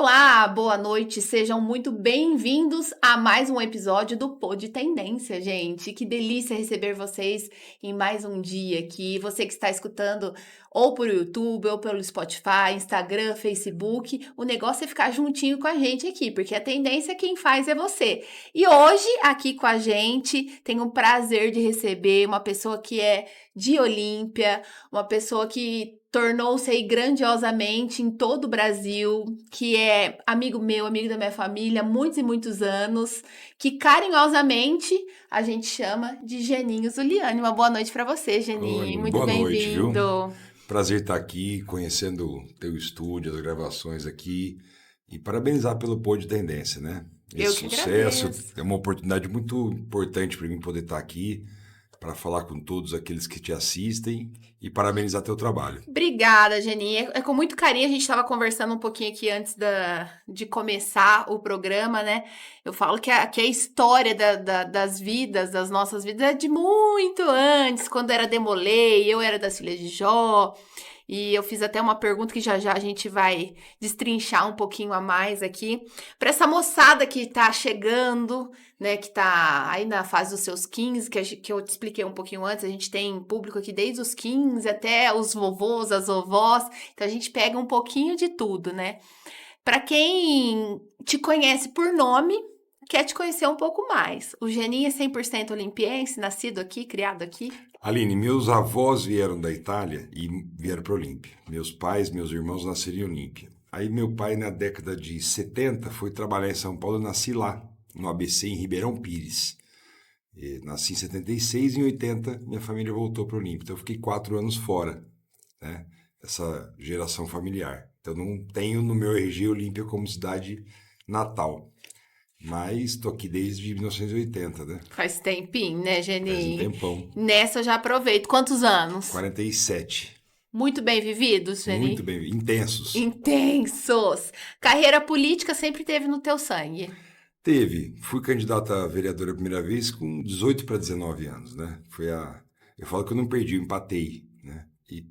Olá, boa noite, sejam muito bem-vindos a mais um episódio do Pod Tendência, gente. Que delícia receber vocês em mais um dia aqui. Você que está escutando ou por YouTube, ou pelo Spotify, Instagram, Facebook, o negócio é ficar juntinho com a gente aqui, porque a tendência quem faz é você. E hoje, aqui com a gente, tenho o prazer de receber uma pessoa que é de Olímpia, uma pessoa que tornou-se aí grandiosamente em todo o Brasil, que é amigo meu, amigo da minha família, há muitos e muitos anos, que carinhosamente a gente chama de Geninho Zuliani. Uma boa noite para você, Geninho. Muito Boa noite, viu? bem-vindo. Prazer estar aqui, conhecendo o teu estúdio, as gravações aqui, e parabenizar pelo Pod Tendência, né? Eu Esse que sucesso agradeço. é uma oportunidade muito importante para mim poder estar aqui, para falar com todos aqueles que te assistem e parabenizar teu trabalho. Obrigada, Geninha. É com muito carinho, a gente estava conversando um pouquinho aqui antes de começar o programa, né? Eu falo que a história das vidas, das nossas vidas, é de muito antes, quando era Demolei, eu era das Filhas de Jó, e eu fiz até uma pergunta que já já a gente vai destrinchar um pouquinho a mais aqui. Para essa moçada que tá chegando, né, que tá aí na fase dos seus 15, que eu te expliquei um pouquinho antes, a gente tem público aqui desde os 15 até os vovôs, as vovós, então a gente pega um pouquinho de tudo, né? Para quem te conhece por nome, quer te conhecer um pouco mais. O Geninho é 100% olimpiense, nascido aqui, criado aqui? Aline, meus avós vieram da Itália e vieram para Olímpia. Meus pais, meus irmãos nasceram em Olímpia. Aí meu pai, na década de 70, foi trabalhar em São Paulo. Eu nasci lá, no ABC, em Ribeirão Pires. Nasci em 76 e em 80 minha família voltou para Olímpia. Então eu fiquei 4 anos fora, né? Essa geração familiar. Então não tenho no meu RG Olímpia como cidade natal. Mas estou aqui desde 1980, né? Faz tempinho, né, Faz um Geninho? tempão. Nessa eu já aproveito. Quantos anos? 47. Muito bem vividos, Muito Geninho? bem, intensos. Intensos. Carreira política sempre teve no teu sangue. Teve. Fui candidato a vereador a primeira vez com 18 para 19 anos, né? Eu falo que eu não perdi, eu empatei, né?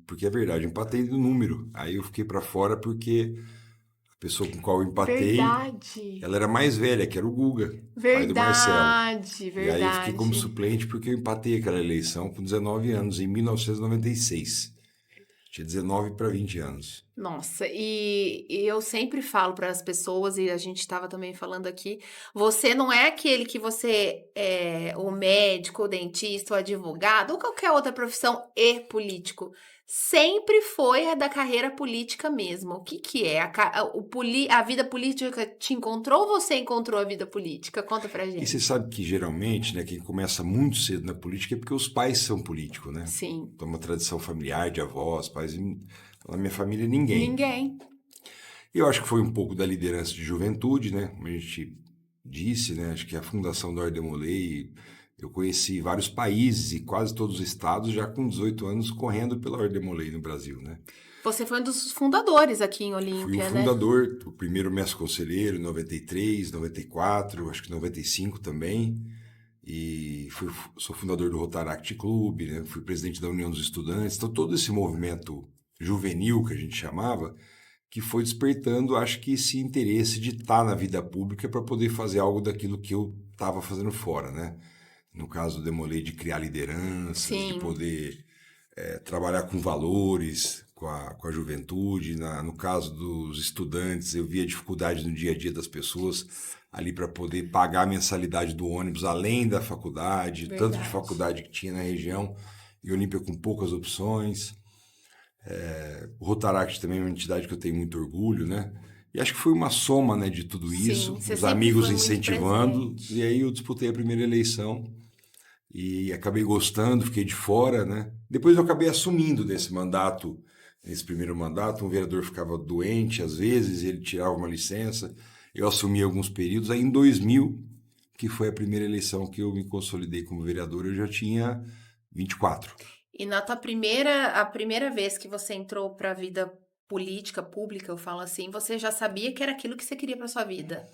Porque é verdade, eu empatei no número. Aí eu fiquei para fora porque a pessoa com qual eu empatei, Verdade. ela era mais velha, que era o Guga, pai do Marcelo. Verdade, E aí eu fiquei como verdade. suplente porque eu empatei aquela eleição com 19 anos, em 1996. Tinha 19 para 20 anos. Nossa, e eu sempre falo para as pessoas, e a gente estava também falando aqui, você não é aquele que você é o médico, o dentista, o advogado, ou qualquer outra profissão e político. Sempre foi a da carreira política mesmo. O que que é? A vida política te encontrou ou você encontrou a vida política? Conta pra E você gente. sabe que geralmente, né, quem começa muito cedo na política é porque os pais são políticos, né? Sim. Então, uma tradição familiar de avós, pais. Na minha família, ninguém. Ninguém. Eu acho que foi um pouco da liderança de juventude, né? Como a gente disse, né? Acho que a fundação da Ordem Molay, eu conheci vários países e quase todos os estados já com 18 anos correndo pela Ordem Molay no Brasil, né? Você foi um dos fundadores aqui em Fui o Olímpia, né? fundador, o primeiro mestre conselheiro em 93, 94, acho que 95 também. Sou fundador do Rotaract Clube, né? Fui presidente da União dos Estudantes. Então, todo esse movimento juvenil, que a gente chamava, que foi despertando, acho que esse interesse de estar na vida pública para poder fazer algo daquilo que eu estava fazendo fora, né? No caso do Demolei, de criar lideranças, de Sim. poder trabalhar com valores, com a juventude. No caso dos estudantes, eu via dificuldade no dia a dia das pessoas ali para poder pagar a mensalidade do ônibus além da faculdade, tanto de Verdade. faculdade que tinha na região, e Olímpia com poucas opções. O Rotaract também é uma entidade que eu tenho muito orgulho, né? E acho que foi uma soma, né, de tudo Sim, isso, você os sempre amigos foi muito incentivando, e presente. aí eu disputei a primeira eleição e acabei gostando, fiquei de fora, né? Depois eu acabei assumindo desse mandato, nesse primeiro mandato, um vereador ficava doente às vezes, ele tirava uma licença, eu assumi alguns períodos, aí em 2000, que foi a primeira eleição que eu me consolidei como vereador, eu já tinha 24. E na a primeira vez que você entrou para a vida política, pública, eu falo assim, você já sabia que era aquilo que você queria para sua vida?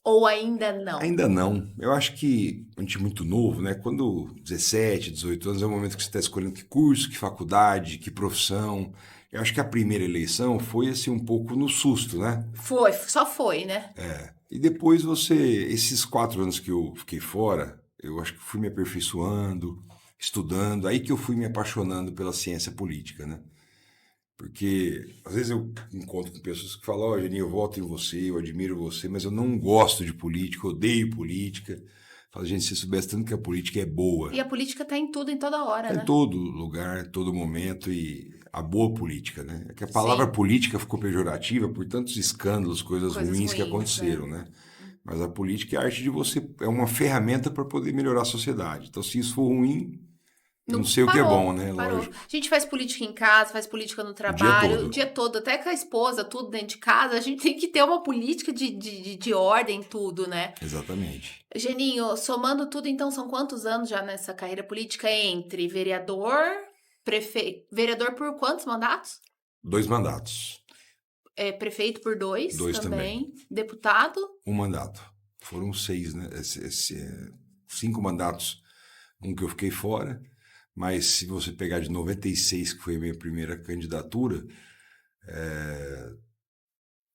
Ou ainda não? Ainda não. Eu acho que a gente é muito novo, né? Quando 17, 18 anos é o momento que você está escolhendo que curso, que faculdade, que profissão. Eu acho que a primeira eleição foi assim um pouco no susto, né? Só foi, né? E depois esses 4 anos que eu fiquei fora, eu acho que fui me aperfeiçoando, estudando, aí que eu fui me apaixonando pela ciência política, né? Porque às vezes eu encontro com pessoas que falam, ó, Geninho, eu voto em você, eu admiro você, mas eu não gosto de política, eu odeio política. Falo, gente, se você soubesse tanto que a política é boa, E a política tá em tudo, em toda hora, tá em né? todo lugar, todo momento, e a boa política, né? É que a palavra Sim, política ficou pejorativa por tantos escândalos, coisas coisas ruins que ruins, né? aconteceram, né? Mas a política é a arte de você, é uma ferramenta para poder melhorar a sociedade. Então, se isso for ruim, eu não Não, sei o que é bom, parou, né? parou. Lógico. A gente faz política em casa, faz política no O dia trabalho, o todo. dia todo, até com a esposa, tudo dentro de casa. A gente tem que ter uma política de ordem, tudo, né? Exatamente. Geninho, somando tudo, então, são quantos anos já nessa carreira política entre vereador, prefeito. Vereador por quantos mandatos? 2 mandatos. Prefeito por dois 2 também. também. Deputado? 1 mandato. Foram 6, né? 5 mandatos. Um que eu fiquei fora. Mas se você pegar de 96, que foi a minha primeira candidatura,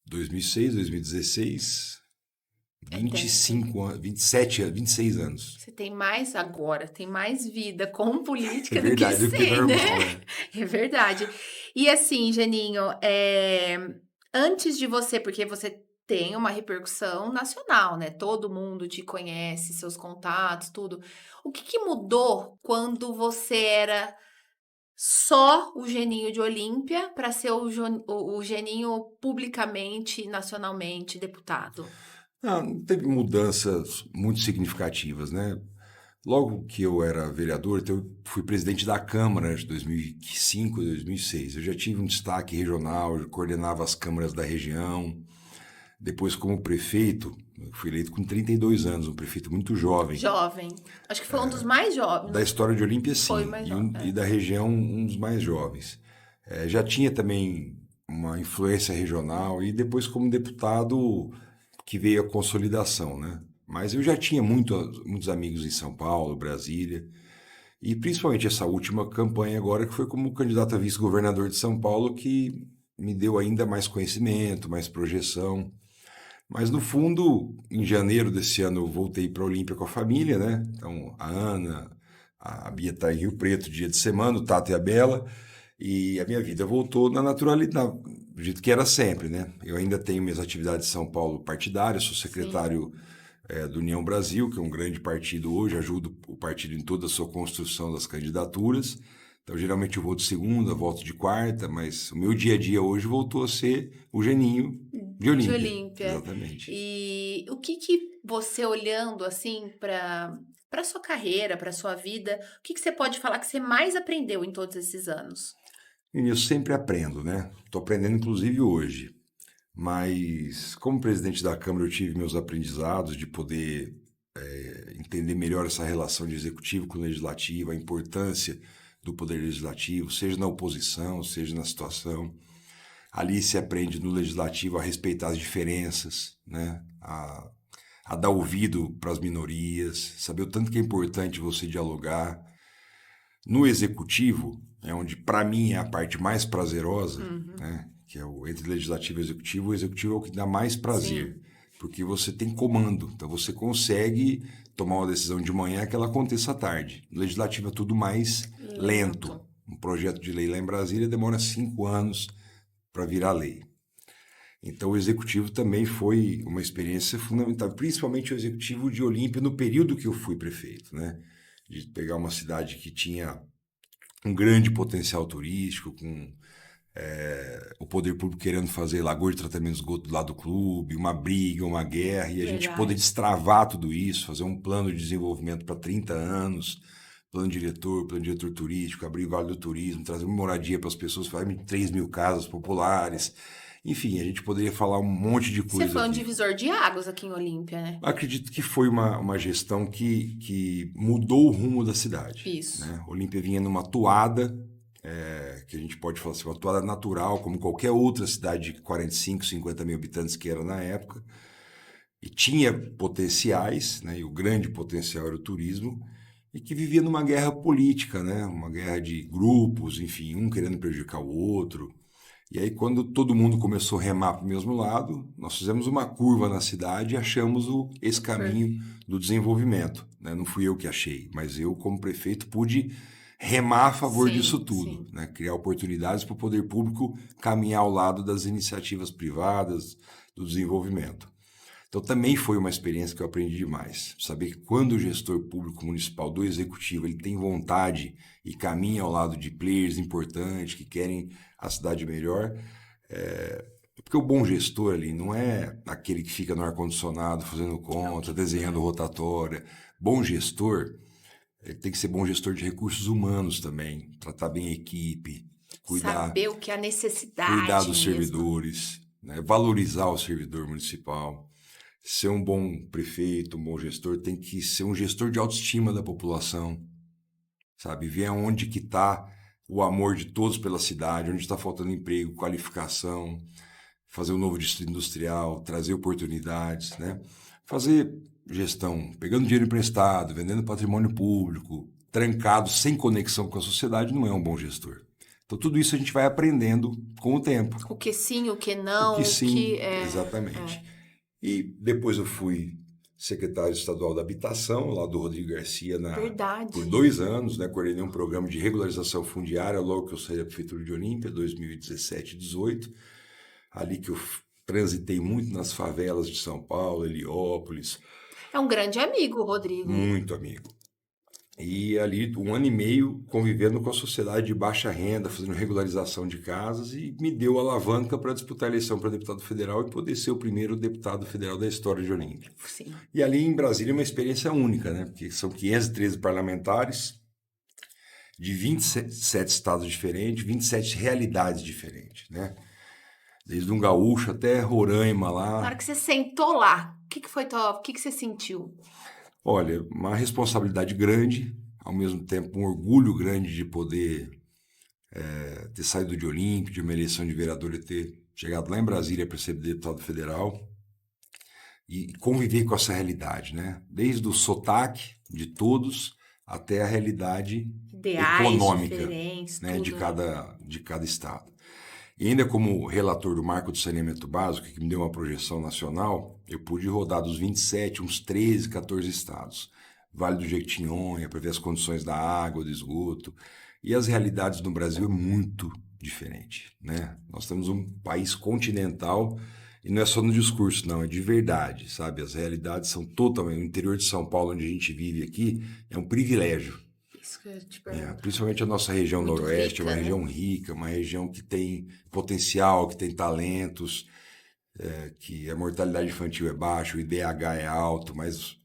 2006, 2016, Tem. 25 anos, 27, 26 anos. Você tem mais agora, tem mais vida com É política do que verdade, do que sem, né? normal, né? É verdade. E assim, Geninho, antes de você, porque você tem uma repercussão nacional, né? Todo mundo te conhece, seus contatos, tudo. O que que mudou quando você era só o Geninho de Olímpia para ser o Geninho publicamente, nacionalmente, deputado? Não teve mudanças muito significativas, né? Logo que eu era vereador, então eu fui presidente da Câmara de 2005 e 2006. Eu já tive um destaque regional, eu coordenava as câmaras da região. Depois, como prefeito, eu fui eleito com 32 anos, um prefeito muito jovem. Jovem. Acho que foi um dos mais jovens. Da história de Olímpia, Foi o sim, mais e, jovem. e da região, um dos mais jovens. Já tinha também uma influência regional e depois, como deputado, que veio a consolidação, né? Mas eu já tinha muitos amigos em São Paulo, Brasília, e principalmente essa última campanha agora, que foi como candidato a vice-governador de São Paulo, que me deu ainda mais conhecimento, mais projeção. Mas no fundo, em janeiro desse ano, eu voltei para Olímpia com a família, né? Então, a Ana, a Bia está em Rio Preto dia de semana, o Tato e a Bela, e a minha vida voltou na naturalidade, do jeito que era sempre, né? Eu ainda tenho minhas atividades em São Paulo partidárias, sou Sim. secretário do União Brasil, que é um grande partido hoje, ajudo o partido em toda a sua construção das candidaturas. Então, geralmente eu vou de segunda, volto de quarta, mas o meu dia a dia hoje voltou a ser o Geninho de De Olímpia. Olímpia. Exatamente. E o que que você olhando assim para sua carreira, para sua vida, o que que você pode falar que você mais aprendeu em todos esses anos? E eu sempre aprendo, né? Estou aprendendo inclusive hoje. Mas, como presidente da Câmara, eu tive meus aprendizados de poder entender melhor essa relação de executivo com o legislativo, a importância do poder legislativo, seja na oposição, seja na situação. Ali se aprende no legislativo a respeitar as diferenças, né? A dar ouvido para as minorias, saber o tanto que é importante você dialogar. No executivo, é onde para mim é a parte mais prazerosa, Uhum. né? Que é entre legislativo e executivo. O executivo é o que dá mais prazer, Sim. porque você tem comando, então você consegue tomar uma decisão de manhã que ela aconteça à tarde. No legislativo é tudo mais lento. Lento. Um projeto de lei lá em Brasília demora 5 anos para virar lei. Então, o executivo também foi uma experiência fundamental, principalmente o executivo de Olímpia no período que eu fui prefeito, né? De pegar uma cidade que tinha um grande potencial turístico, com o poder público querendo fazer lagoa de tratamento de esgoto do lado do clube, uma briga, uma guerra, e a gente poder Verdade. destravar tudo isso, fazer um plano de desenvolvimento para 30 anos, plano diretor turístico, abrir o Vale do Turismo, trazer moradia para as pessoas, fazer 3 mil casas populares. Enfim, a gente poderia falar um monte de Você coisa foi um aqui. divisor de águas aqui em Olímpia, né? Acredito que foi uma gestão que mudou o rumo da cidade. Isso. Né? Olímpia vinha numa toada, que a gente pode falar assim, uma toada natural, como qualquer outra cidade de 45, 50 mil habitantes que era na época, e tinha potenciais, né? E o grande potencial era o turismo, e que vivia numa guerra política, né? Uma guerra de grupos, enfim, um querendo prejudicar o outro. E aí, quando todo mundo começou a remar para o mesmo lado, nós fizemos uma curva na cidade e achamos esse caminho do desenvolvimento, né? Não fui eu que achei, mas eu, como prefeito, pude remar a favor disso tudo, né? Criar oportunidades para o poder público caminhar ao lado das iniciativas privadas, do desenvolvimento. Então, também foi uma experiência que eu aprendi demais. Saber que quando o gestor público municipal do executivo ele tem vontade e caminha ao lado de players importantes que querem a cidade melhor, porque o bom gestor ali não é aquele que fica no ar-condicionado fazendo conta, desenhando rotatória. Bom gestor, ele tem que ser bom gestor de recursos humanos também, tratar bem a equipe, Saber o que é a necessidade cuidar dos mesmo. servidores, né? Valorizar o servidor municipal. Ser um bom prefeito, um bom gestor, tem que ser um gestor de autoestima da população, sabe? Ver aonde que está o amor de todos pela cidade, onde está faltando emprego, qualificação, fazer um novo distrito industrial, trazer oportunidades, né? Fazer gestão, pegando dinheiro emprestado, vendendo patrimônio público, trancado, sem conexão com a sociedade, não é um bom gestor. Então, tudo isso a gente vai aprendendo com o tempo. O que sim, o que não, O que sim, é... exatamente. E depois eu fui secretário estadual da Habitação, lá do Rodrigo Garcia, por 2 anos, né? Coordenei um programa de regularização fundiária logo que eu saí da Prefeitura de Olímpia, 2017 e 2018. Ali que eu transitei muito nas favelas de São Paulo, Heliópolis. É um grande amigo, Rodrigo. Muito amigo. E ali 1 ano e meio convivendo com a sociedade de baixa renda, fazendo regularização de casas e me deu alavanca para disputar a eleição para deputado federal e poder ser o primeiro deputado federal da história de Olímpia. Sim. E ali em Brasília é uma experiência única, né? Porque são 513 parlamentares de 27 estados diferentes, 27 realidades diferentes, né? Desde um gaúcho até Roraima lá. Na hora que você sentou lá, o que foi o que você sentiu? Olha, uma responsabilidade grande, ao mesmo tempo um orgulho grande de poder ter saído de Olímpia, de uma eleição de vereador e ter chegado lá em Brasília para ser deputado federal e conviver com essa realidade, né? Desde o sotaque de todos até a realidade econômica, né, de cada estado. E ainda como relator do Marco do Saneamento Básico, que me deu uma projeção nacional, eu pude rodar dos 27, uns 13, 14 estados. Vale do Jequitinhonha, para ver as condições da água, do esgoto. E as realidades no Brasil é muito diferente, né? Nós temos um país continental e não é só no discurso, não, é de verdade, sabe? As realidades são totalmente... O interior de São Paulo, onde a gente vive aqui, é um privilégio. Principalmente a nossa região muito noroeste, rica, é uma região rica, uma região que tem potencial, que tem talentos, que a mortalidade infantil é baixa, o IDH é alto, mas,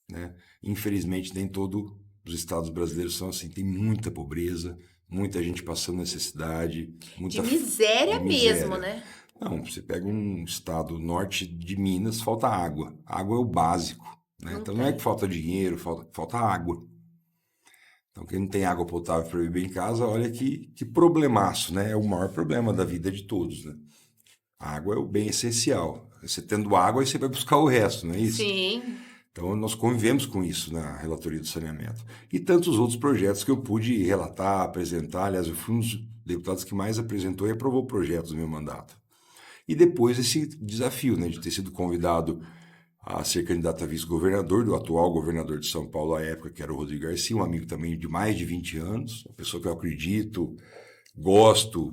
né, infelizmente nem todos os estados brasileiros são assim, tem muita pobreza, muita gente passando necessidade, muita de miséria mesmo, né? Não, você pega um estado norte de Minas, falta água. Água é o básico, né? Então não é que falta dinheiro, falta água. Então, quem não tem água potável para beber em casa, olha que problemaço, né? É o maior problema da vida de todos, né? A água é o bem essencial. Você tendo água, aí você vai buscar o resto, não é isso? Sim. Então, nós convivemos com isso na relatoria do saneamento. E tantos outros projetos que eu pude relatar, apresentar. Aliás, eu fui um dos deputados que mais apresentou e aprovou projetos no meu mandato. E depois esse desafio, né, de ter sido convidado a ser candidato a vice-governador do atual governador de São Paulo à época, que era o Rodrigo Garcia, um amigo também de mais de 20 anos, uma pessoa que eu acredito, gosto,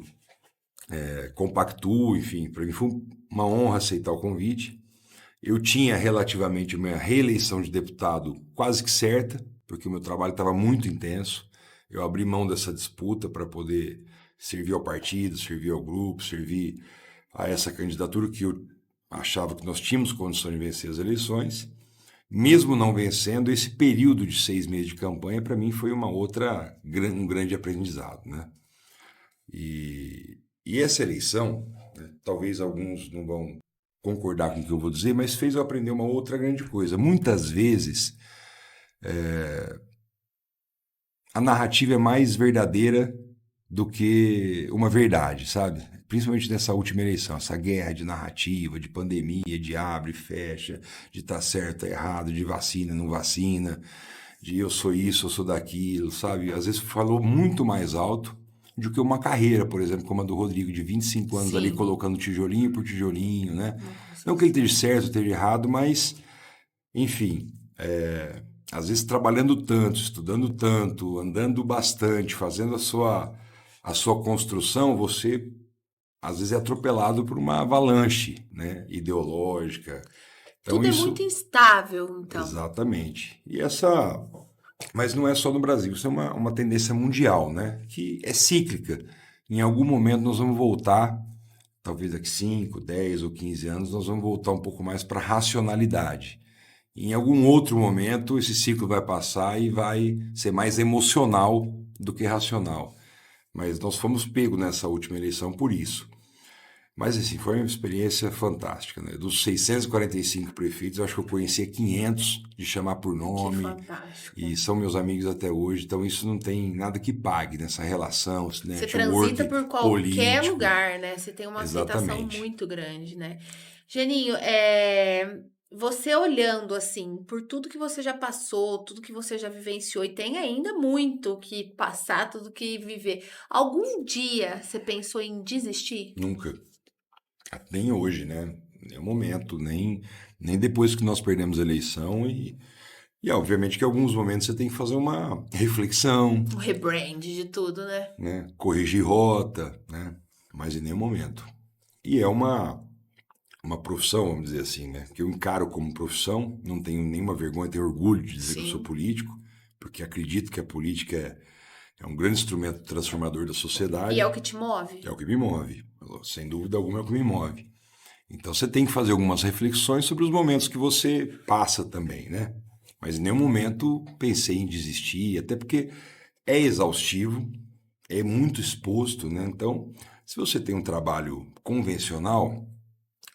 compactuo, enfim, para mim foi uma honra aceitar o convite. Eu tinha relativamente a minha reeleição de deputado quase que certa, porque o meu trabalho estava muito intenso. Eu abri mão dessa disputa para poder servir ao partido, servir ao grupo, servir a essa candidatura que eu achava que nós tínhamos condições de vencer as eleições. Mesmo não vencendo, esse período de 6 meses de campanha, para mim, foi um grande aprendizado, né? E essa eleição, né, talvez alguns não vão concordar com o que eu vou dizer, mas fez eu aprender uma outra grande coisa. Muitas vezes, a narrativa é mais verdadeira do que uma verdade, sabe? Principalmente nessa última eleição, essa guerra de narrativa, de pandemia, de abre e fecha, de tá certo, tá errado, de vacina, não vacina, de eu sou isso, eu sou daquilo, sabe? Às vezes falou muito mais alto do que uma carreira, por exemplo, como a do Rodrigo, de 25 anos ali Sim. colocando tijolinho por tijolinho, né? Não consigo. Não que ele esteja certo, esteja errado, mas, enfim, às vezes trabalhando tanto, estudando tanto, andando bastante, fazendo a sua construção, você às vezes é atropelado por uma avalanche, né, ideológica. Então Tudo é isso, muito instável, então. exatamente. Mas não é só no Brasil, isso é uma tendência mundial, né, que é cíclica. Em algum momento nós vamos voltar, talvez daqui 5, 10 ou 15 anos, nós vamos voltar um pouco mais para a racionalidade. Em algum outro momento, esse ciclo vai passar e vai ser mais emocional do que racional. Mas nós fomos pegos nessa última eleição por isso. Mas, assim, foi uma experiência fantástica, né? Dos 645 prefeitos, eu acho que eu conhecia 500 de chamar por Que nome, fantástico. e são meus amigos até hoje, então isso não tem nada que pague nessa relação, esse Você network transita por qualquer político. lugar, né? Você tem uma aceitação Exatamente. muito grande, né? Geninho, você olhando assim, por tudo que você já passou, tudo que você já vivenciou, e tem ainda muito que passar, tudo que viver. Algum dia você pensou em desistir? Nunca. Nem hoje, né? Nem o momento, nem depois que nós perdemos a eleição e obviamente que em alguns momentos você tem que fazer uma reflexão, O rebrand de tudo, né? né? Corrigir rota, né? Mas em nenhum momento. E é uma profissão, vamos dizer assim, né? Que eu encaro como profissão, não tenho nenhuma vergonha, tenho orgulho de dizer que eu sou Sim. político, porque acredito que a política é um grande instrumento transformador da sociedade. E é o que te move? É o que me move, sem dúvida alguma é o que me move. Então você tem que fazer algumas reflexões sobre os momentos que você passa também, né? Mas em nenhum momento pensei em desistir, até porque é exaustivo, é muito exposto, né? Então, se você tem um trabalho convencional,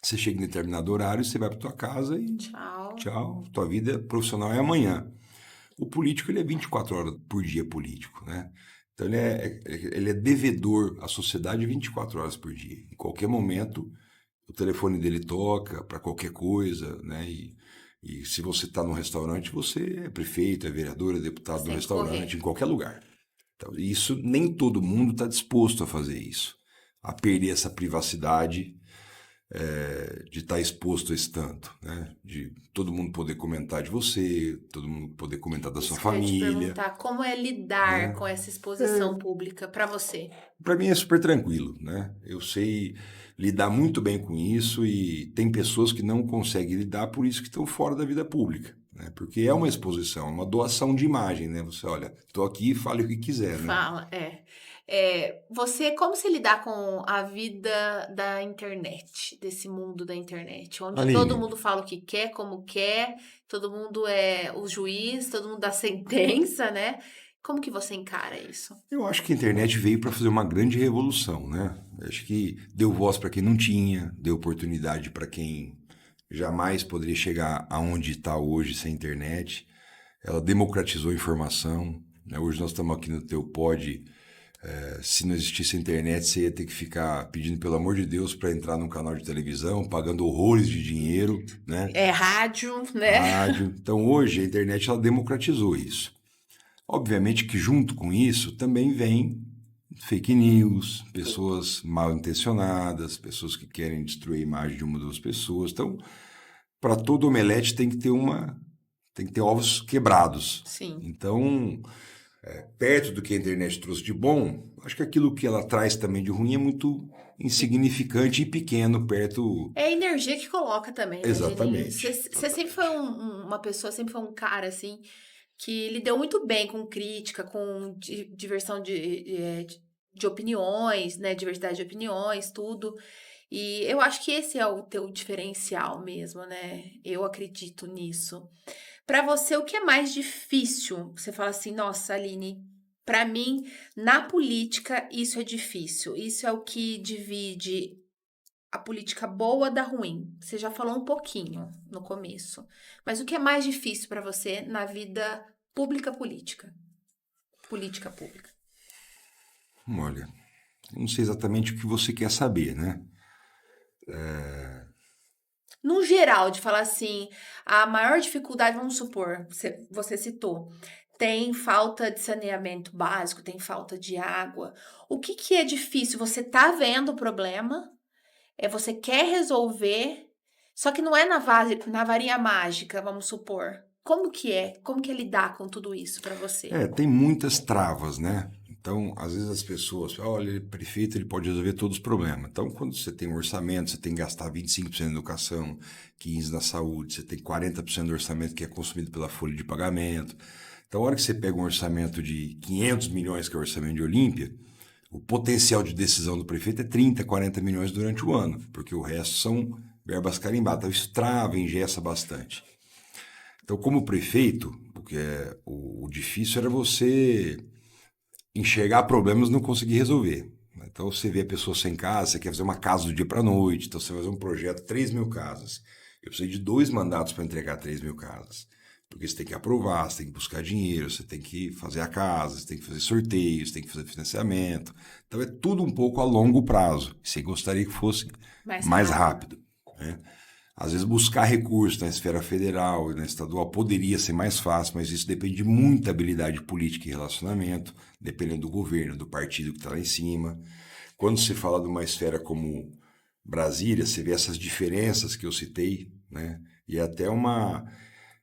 você chega em determinado horário, você vai para tua casa e Tchau. tchau, tua vida profissional é amanhã. O político, ele é 24 horas por dia político, né? Então, ele é devedor à sociedade 24 horas por dia. Em qualquer momento, o telefone dele toca para qualquer coisa, né? E se você está num restaurante, você é prefeito, é vereador, é deputado Você do tem que restaurante, correr. em qualquer lugar. Então, isso nem todo mundo está disposto a fazer isso, a perder essa privacidade de estar exposto a esse tanto, né? De todo mundo poder comentar de você, todo mundo poder comentar da sua Isso que eu ia te família, perguntar, como é lidar né? com essa exposição pública para você? Para mim é super tranquilo, né? Eu sei lidar muito bem com isso e tem pessoas que não conseguem lidar, por isso que estão fora da vida pública, né? Porque é uma exposição, uma doação de imagem, né? Você, olha, estou aqui, fale o que quiser, né? Fala, como você lidar com a vida da internet, desse mundo da internet, onde todo Aline, mundo fala o que quer, como quer, todo mundo é o juiz, todo mundo dá sentença, né? Como que você encara isso? eu acho que a internet veio para fazer uma grande revolução, né? Acho que deu voz para quem não tinha, deu oportunidade para quem jamais poderia chegar aonde está hoje sem internet. Ela democratizou a informação, né? Hoje nós estamos aqui no teu pod. Se não existisse a internet, você ia ter que ficar pedindo pelo amor de Deus para entrar num canal de televisão, pagando horrores de dinheiro, né? É rádio, né? Rádio. Então hoje a internet ela democratizou isso. Obviamente que junto com isso também vem fake news, pessoas mal intencionadas, pessoas que querem destruir a imagem de uma das pessoas. Então, para todo omelete tem que ter ovos quebrados. Sim. Então, perto do que a internet trouxe de bom, acho que aquilo que ela traz também de ruim é muito insignificante e pequeno perto. É a energia que coloca também, né, Geninho? Você Exatamente. sempre foi uma pessoa, sempre foi um cara, assim, que lidou muito bem com crítica, com diversão de opiniões, né? Diversidade de opiniões, tudo. E eu acho que esse é o teu diferencial mesmo, né? Eu acredito nisso. Pra você, o que é mais difícil? Você fala assim, nossa, Aline, pra mim, na política, isso é difícil. Isso é o que divide a política boa da ruim. Você já falou um pouquinho no começo. Mas o que é mais difícil pra você na vida pública política? Política pública. Olha, eu não sei exatamente o que você quer saber, né? No geral, de falar assim, a maior dificuldade, vamos supor, você citou, Tem falta de saneamento básico, tem falta de água. O que que é difícil? Você tá vendo o problema, você quer resolver, só que não é na varinha mágica, vamos supor. Como que é? Como que é lidar com tudo isso para você? Tem muitas travas, né? Então, às vezes as pessoas falam, olha, ele é prefeito, ele pode resolver todos os problemas. Então, quando você tem um orçamento, você tem que gastar 25% na educação, 15% na saúde, você tem 40% do orçamento que é consumido pela folha de pagamento. Então, a hora que você pega um orçamento de 500 milhões, que é o orçamento de Olímpia, o potencial de decisão do prefeito é 30, 40 milhões durante o ano, porque o resto são verbas carimbadas. Então, isso trava, engessa bastante. Então, como prefeito, porque o difícil era você enxergar problemas e não conseguir resolver. Então, você vê a pessoa sem casa, você quer fazer uma casa do dia para a noite, então você vai fazer um projeto, 3.000 casas. Eu preciso de 2 mandatos para entregar 3.000 casas. Porque você tem que aprovar, você tem que buscar dinheiro, você tem que fazer a casa, você tem que fazer sorteios, você tem que fazer financiamento. Então, é tudo um pouco a longo prazo. Você gostaria que fosse mais rápido, né? Às vezes buscar recursos na esfera federal e na estadual poderia ser mais fácil, mas isso depende de muita habilidade política e relacionamento, dependendo do governo, do partido que está lá em cima. Quando se fala de uma esfera como Brasília, você vê essas diferenças que eu citei, né? E até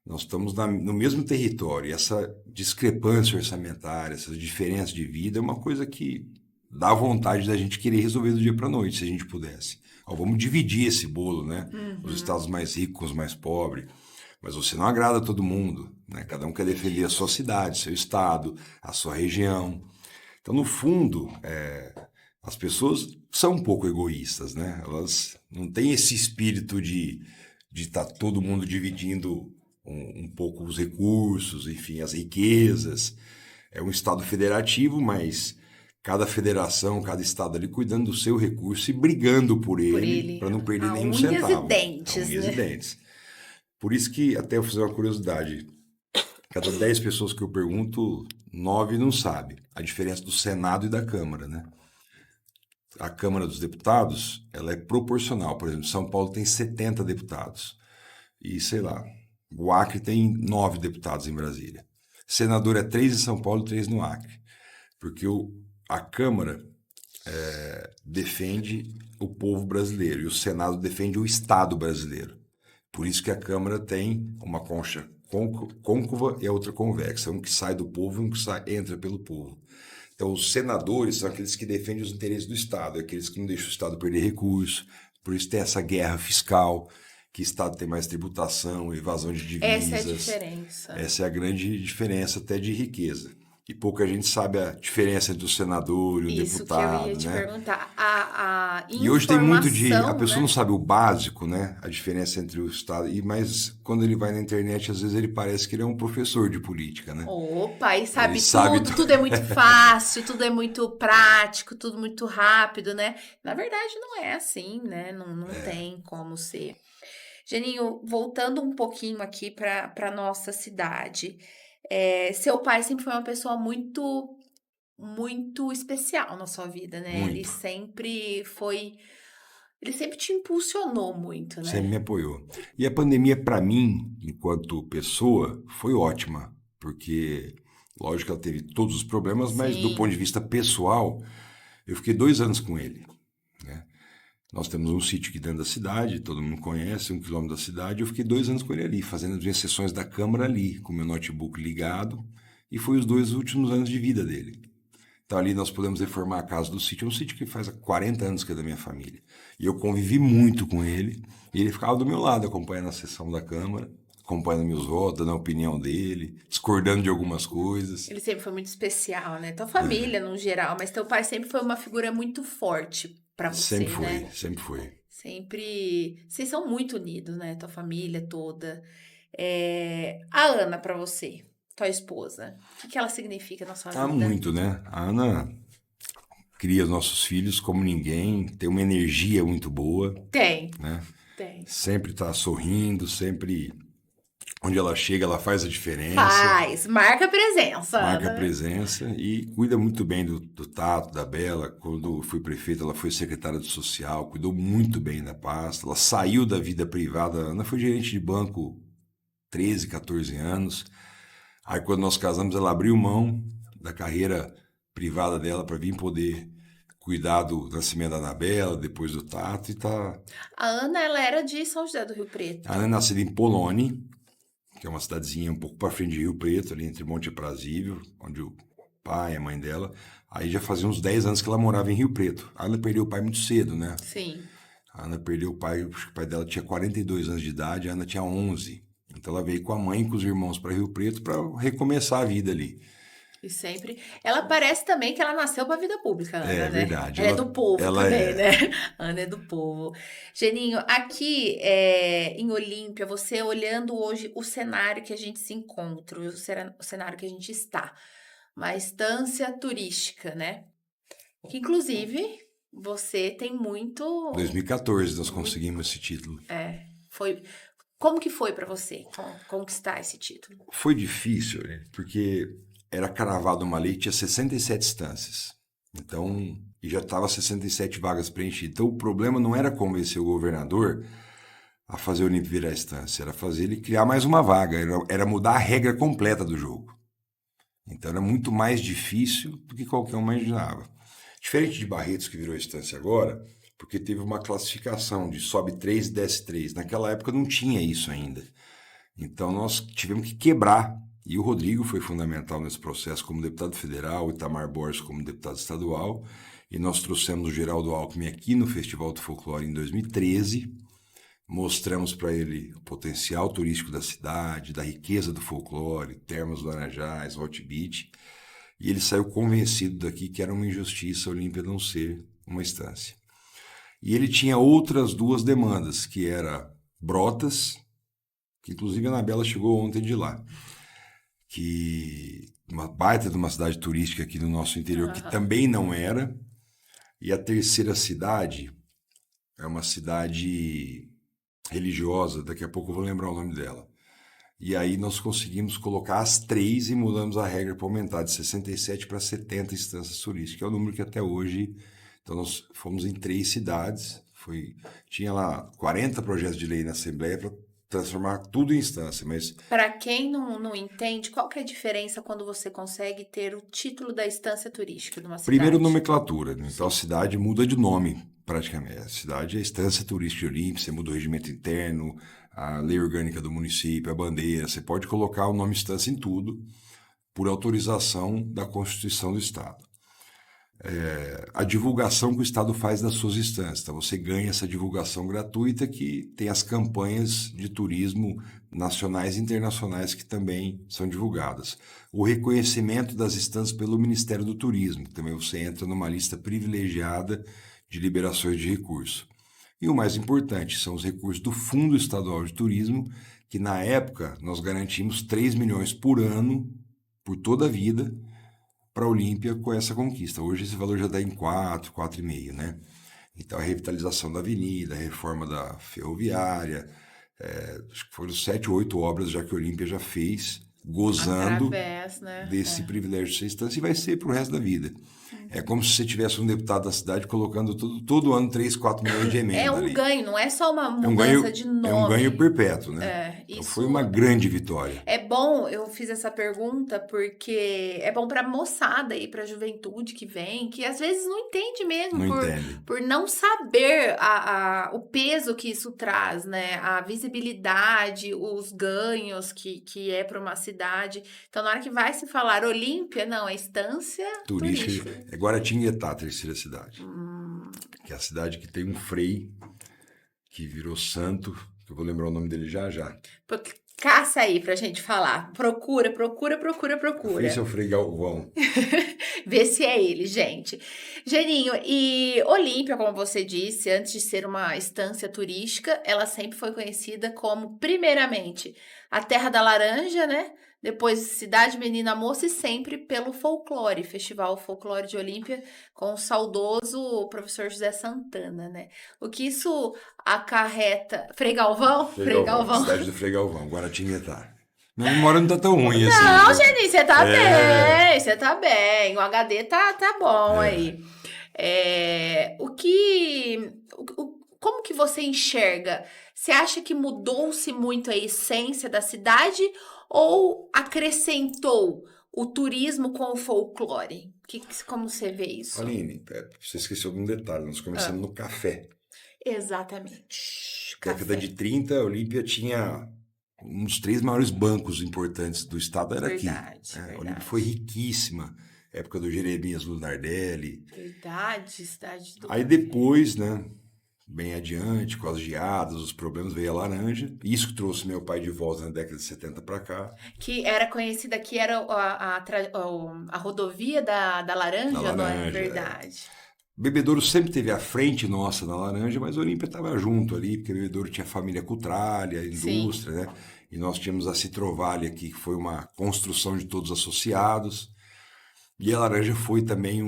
nós estamos no mesmo território, e essa discrepância orçamentária, essas diferenças de vida é uma coisa que dá vontade da gente querer resolver do dia para a noite, se a gente pudesse. Vamos dividir esse bolo, né? Os estados mais ricos com os mais pobres. Mas você não agrada todo mundo, né? Cada um quer defender a sua cidade, seu estado, a sua região. Então, no fundo, as pessoas são um pouco egoístas, né? Elas não têm esse espírito de estar todo mundo dividindo um pouco os recursos, enfim, as riquezas. É um estado federativo, mas cada federação, cada estado ali cuidando do seu recurso e brigando por ele para não perder nenhum centavo. Unhas e dentes, unhas e dentes. Por isso que, até eu vou fazer uma curiosidade, cada 10 pessoas que eu pergunto, 9 não sabem a diferença do Senado e da Câmara, né? A Câmara dos Deputados, ela é proporcional. Por exemplo, São Paulo tem 70 deputados. E, sei lá, o Acre tem 9 deputados em Brasília. Senador é 3 em São Paulo e 3 no Acre. Porque a Câmara defende o povo brasileiro e o Senado defende o Estado brasileiro. Por isso que a Câmara tem uma concha côncava e a outra convexa. Um que sai do povo e um que entra pelo povo. Então, os senadores são aqueles que defendem os interesses do Estado, aqueles que não deixam o Estado perder recursos. Por isso tem essa guerra fiscal, que o Estado tem mais tributação, evasão de divisas. Essa é a diferença. Essa é a grande diferença até de riqueza. E pouca gente sabe a diferença entre o senador e o deputado, isso que eu ia te perguntar. A E hoje tem muito a pessoa né? não sabe o básico, né? A diferença entre o Estado mas quando ele vai na internet, às vezes ele parece que ele é um professor de política, né? Opa, e sabe Ele tudo, sabe tudo é muito fácil, tudo é muito prático, tudo muito rápido, né? Na verdade, não é assim, né? Não tem como ser. Geninho, voltando um pouquinho aqui para nossa cidade. Seu pai sempre foi uma pessoa muito, muito especial na sua vida, né? Muito. Ele sempre te impulsionou muito, né? Sempre me apoiou. E a pandemia, para mim, enquanto pessoa, foi ótima, porque, lógico que ela teve todos os problemas, mas do ponto de vista pessoal, eu fiquei 2 anos com ele, né? Nós temos um sítio aqui dentro da cidade, todo mundo conhece, 1 quilômetro da cidade. Eu fiquei 2 anos com ele ali, fazendo as minhas sessões da Câmara ali, com meu notebook ligado, e foi os 2 últimos anos de vida dele. Então ali nós pudemos reformar a casa do sítio, um sítio que faz 40 anos que é da minha família. E eu convivi muito com ele, e ele ficava do meu lado, acompanhando a sessão da Câmara, acompanhando meus votos, dando a opinião dele, discordando de algumas coisas. Ele sempre foi muito especial, né? Tua família, no geral, mas teu pai sempre foi uma figura muito forte pra você, Sempre foi, né? sempre foi. Sempre. Vocês são muito unidos, né? Tua família toda. A Ana, pra você, tua esposa, o que ela significa na sua vida? Muito, né? A Ana cria os nossos filhos como ninguém, tem uma energia muito boa. Tem. Né? Tem. Sempre tá sorrindo, sempre. Onde ela chega, ela faz a diferença. Marca presença. Marca presença e cuida muito bem do Tato, da Bela. Quando fui prefeito, ela foi secretária do Social, cuidou muito bem da pasta. Ela saiu da vida privada. A Ana foi gerente de banco 13, 14 anos. Aí quando nós casamos, ela abriu mão da carreira privada dela para vir poder cuidar do nascimento da Anabela, depois do Tato, e tá. A Ana, ela era de São José do Rio Preto. A Ana é nascida em Polônia, que é uma cidadezinha um pouco para frente de Rio Preto, ali entre Monte Aprazível, onde o pai e a mãe dela. Aí já fazia uns 10 anos que ela morava em Rio Preto. A Ana perdeu o pai muito cedo, né? Sim. A Ana perdeu o pai, acho que o pai dela tinha 42 anos de idade, a Ana tinha 11. Então ela veio com a mãe e com os irmãos para Rio Preto para recomeçar a vida ali. E sempre. Ela parece também que ela nasceu para a vida pública, Ana, É né? verdade. Ela é do povo ela também, é. né? Ana é do povo. Geninho, aqui em Olímpia, você olhando hoje o cenário que a gente se encontra, o cenário que a gente está, uma estância turística, né? Que inclusive você tem muito. 2014 nós conseguimos esse título. Foi. Como que foi para você conquistar esse título? Foi difícil, né? Porque era cravado uma lei que tinha 67 instâncias. Então, e já estava 67 vagas preenchidas. Então, o problema não era convencer o governador a fazer o Olímpio virar instância, era fazer ele criar mais uma vaga, era mudar a regra completa do jogo. Então, era muito mais difícil do que qualquer um imaginava. Diferente de Barretos, que virou instância agora, porque teve uma classificação de sobe 3 e desce 3. Naquela época não tinha isso ainda. Então nós tivemos que quebrar. E o Rodrigo foi fundamental nesse processo como deputado federal, o Itamar Borges como deputado estadual. E nós trouxemos o Geraldo Alckmin aqui no Festival do Folclore em 2013. Mostramos para ele o potencial turístico da cidade, da riqueza do folclore, Termas do Laranjais, Hot Beach. E ele saiu convencido daqui que era uma injustiça a Olímpia não ser uma instância. E ele tinha outras duas demandas, que era Brotas, que inclusive a Anabela chegou ontem de lá, que uma baita de uma cidade turística aqui no nosso interior, que também não era. E a terceira cidade é uma cidade religiosa, daqui a pouco eu vou lembrar o nome dela. E aí nós conseguimos colocar as três e mudamos a regra para aumentar de 67 para 70 instâncias turísticas, que é o número que até hoje... Então nós fomos em 3 cidades, tinha lá 40 projetos de lei na Assembleia para transformar tudo em instância, mas... Para quem não entende, qual que é a diferença quando você consegue ter o título da instância turística de uma cidade? Primeiro, nomenclatura, né? Então a cidade muda de nome, praticamente. A cidade é a Estância Turística de Olímpia, você muda o regimento interno, a lei orgânica do município, a bandeira, você pode colocar o nome instância em tudo, por autorização da Constituição do Estado. A divulgação que o Estado faz das suas instâncias. Então, você ganha essa divulgação gratuita que tem as campanhas de turismo nacionais e internacionais que também são divulgadas. O reconhecimento das instâncias pelo Ministério do Turismo, que também você entra numa lista privilegiada de liberações de recursos. E o mais importante são os recursos do Fundo Estadual de Turismo, que na época nós garantimos 3 milhões por ano, por toda a vida, para a Olímpia com essa conquista. Hoje esse valor já está em 4,5, né? Então a revitalização da avenida, a reforma da ferroviária, acho que foram 7 ou 8 obras já que a Olímpia já fez, gozando desse privilégio de ser instância, e vai ser para o resto da vida. É como se você tivesse um deputado da cidade colocando todo ano 3, 4 milhões de emendas. É um ganho, não é só uma mudança de nome. É um ganho perpétuo, né? Então foi uma grande vitória. É bom, eu fiz essa pergunta porque é bom para a moçada e para a juventude que vem, que às vezes não entende mesmo, por não saber o peso que isso traz, né? A visibilidade, os ganhos que é para uma cidade. Então, na hora que vai se falar Olímpia, não, é Estância Turística. É Guaratinguetá, a terceira cidade. Que é a cidade que tem um frei que virou santo, que eu vou lembrar o nome dele já já. Caça aí pra gente falar. Procura. Esse é o Frei Galvão. Vê se é ele, gente. Geninho, e Olímpia, como você disse, antes de ser uma estância turística, ela sempre foi conhecida como, primeiramente, a Terra da Laranja, né? Depois, Cidade Menina Moça e sempre pelo folclore, Festival Folclore de Olímpia, com o saudoso professor José Santana, né? O que isso acarreta... Frei Galvão? Frei Galvão. Cidade do Frei Galvão, Guaratinguetá. Minha memória não tá tão ruim assim. Não, Geninho, você tá bem, você tá bem. O HD tá bom aí. Como que você enxerga? Você acha que mudou-se muito a essência da cidade ou acrescentou o turismo com o folclore? Como você vê isso? Aline, você esqueceu de um detalhe, nós começamos Ah, no café. exatamente. Década Café. de 30, a Olímpia tinha um dos 3 maiores bancos importantes do estado, era aqui. Verdade, A Olímpia foi verdade. riquíssima, época do Jeremias Lunardelli. Verdade, cidade do Aí café. depois, né, bem adiante, com as geadas, os problemas, veio a laranja. Isso que trouxe meu pai de volta na década de 70 para cá, Que era conhecida aqui, era a rodovia da da Laranja, não é? laranja. Verdade. Bebedouro sempre teve à frente nossa na laranja, mas a Olímpia estava junto ali, porque Bebedouro tinha família Cutrália, Sim, indústria, né? E nós tínhamos a Citrovale aqui, que foi uma construção de todos associados. E a laranja foi também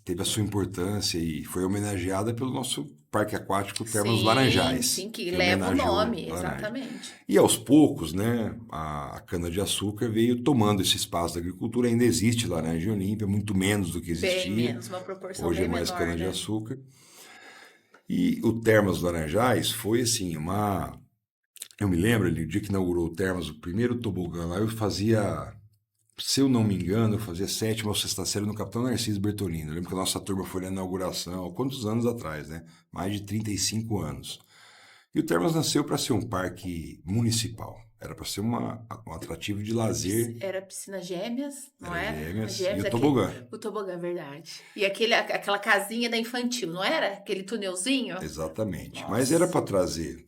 teve a sua importância e foi homenageada pelo nosso parque aquático Termas sim, Laranjais, sim, que que leva o homenageou nome, a laranja. exatamente. E aos poucos, né, a cana-de-açúcar veio tomando esse espaço da agricultura. Ainda existe laranja em Olímpia, muito menos do que Bem existia. menos, uma proporção Hoje é bem mais menor, né? cana-de-açúcar. E o Termas Laranjais foi assim, Eu me lembro ali, o dia que inaugurou o Termas, o primeiro tobogã lá, eu fazia, se eu não me engano, eu fazia 7ª ou 6ª série no Capitão Narciso Bertolino. Eu lembro que a nossa turma foi na inauguração, há quantos anos atrás, né? Mais de 35 anos. E o Termas nasceu para ser um parque municipal. Era para ser um atrativo de lazer, Era piscina gêmeas, não era era? A gêmeas, e gêmeas, o tobogã. o tobogã, verdade. E aquela casinha da infantil, não era? Aquele tunelzinho? Exatamente. Mas era Nossa, para trazer.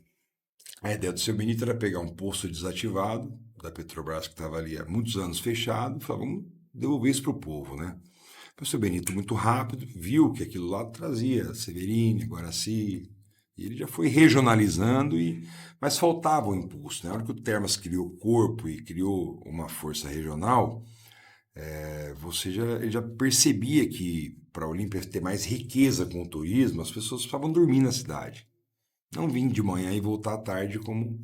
A ideia do seu Benito era pegar um posto desativado da Petrobras que estava ali há muitos anos fechado, e falar, vamos devolver isso para o povo, né? O seu Benito, muito rápido, viu que aquilo lá trazia Severine, Guaraci, e ele já foi regionalizando, mas faltava o impulso. Né? Na hora que o Termas criou corpo e criou uma força regional, você ele já percebia que para a Olímpia ter mais riqueza com o turismo, as pessoas precisavam dormir na cidade. Não vim de manhã e voltar à tarde como.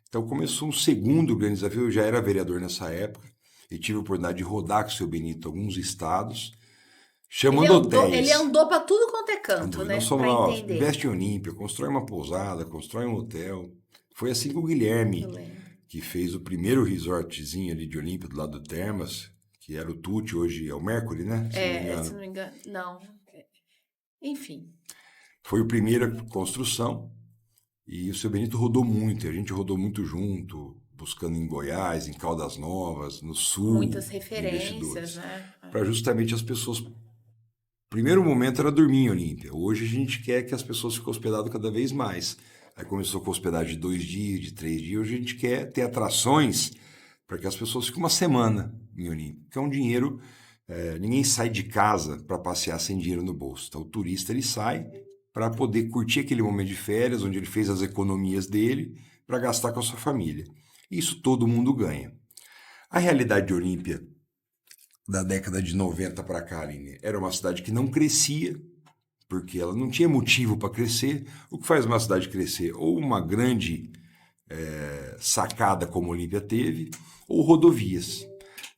Então começou um segundo grande desafio. Eu já era vereador nessa época e tive a oportunidade de rodar com o seu Benito alguns estados, chamando ele hotéis. andou para tudo quanto é canto, Andou. Nós né? fomos Para lá, ó, entender. investe em Olímpia, constrói uma pousada, constrói um hotel. Foi assim com o Eu Guilherme, lembro. que fez o primeiro resortzinho ali de Olímpia, do lado do Termas, que era o Tuti, hoje é o Mercury, né? Se não me Se não engano. me engano, não. Enfim, Foi a primeira construção. E o seu Benito rodou muito, e a gente rodou muito junto, buscando em Goiás, em Caldas Novas, no Sul, muitas referências, investidores, né? para justamente as pessoas. Primeiro momento era dormir em Olímpia. Hoje a gente quer que as pessoas fiquem hospedadas cada vez mais. Aí começou com hospedagem de 2 dias, de 3 dias. Hoje a gente quer ter atrações para que as pessoas fiquem uma semana em Olímpia, que é um dinheiro. Ninguém sai de casa para passear sem dinheiro no bolso. Então o turista ele sai para poder curtir aquele momento de férias, onde ele fez as economias dele para gastar com a sua família. Isso todo mundo ganha. A realidade de Olímpia da década de 90 para cá, Aline, era uma cidade que não crescia, porque ela não tinha motivo para crescer. O que faz uma cidade crescer? Ou uma grande sacada como Olímpia teve, ou rodovias.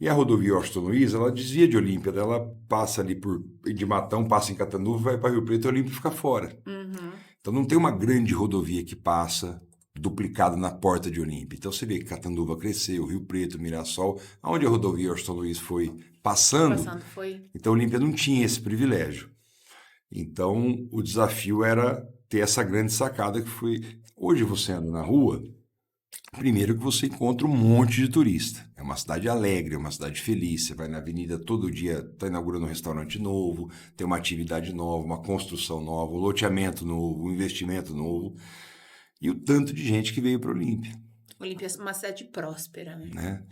E a rodovia Washington Luiz, ela desvia de Olímpia, ela passa ali de Matão, passa em Catanduva, vai para Rio Preto e Olímpia fica fora. Uhum. Então não tem uma grande rodovia que passa duplicada na porta de Olímpia. Então você vê que Catanduva cresceu, Rio Preto, Mirassol, aonde a rodovia Washington Luiz foi passando, Passando foi. então Olímpia não tinha esse privilégio. Então o desafio era ter essa grande sacada que foi. Hoje você anda na rua, primeiro que você encontra um monte de turista. É uma cidade alegre, é uma cidade feliz. Você vai na avenida todo dia, está inaugurando um restaurante novo, tem uma atividade nova, uma construção nova, um loteamento novo, um investimento novo. E o tanto de gente que veio para Olímpia, Olímpia é uma cidade próspera, né? né?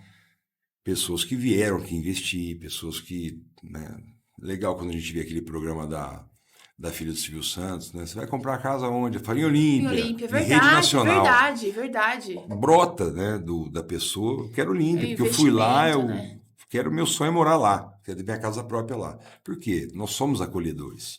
Pessoas que vieram aqui investir, pessoas que, né? Legal quando a gente vê aquele programa da filha do Silvio Santos, né? Você vai comprar casa onde? Eu falei em Em Olímpia, Olímpia, em rede verdade, nacional. verdade, verdade. Brota, né, da pessoa, eu quero É um Olímpia, porque eu fui lá, investimento, eu né? quero, meu sonho é morar lá, quero ter minha casa própria lá. Por quê? Nós somos acolhedores.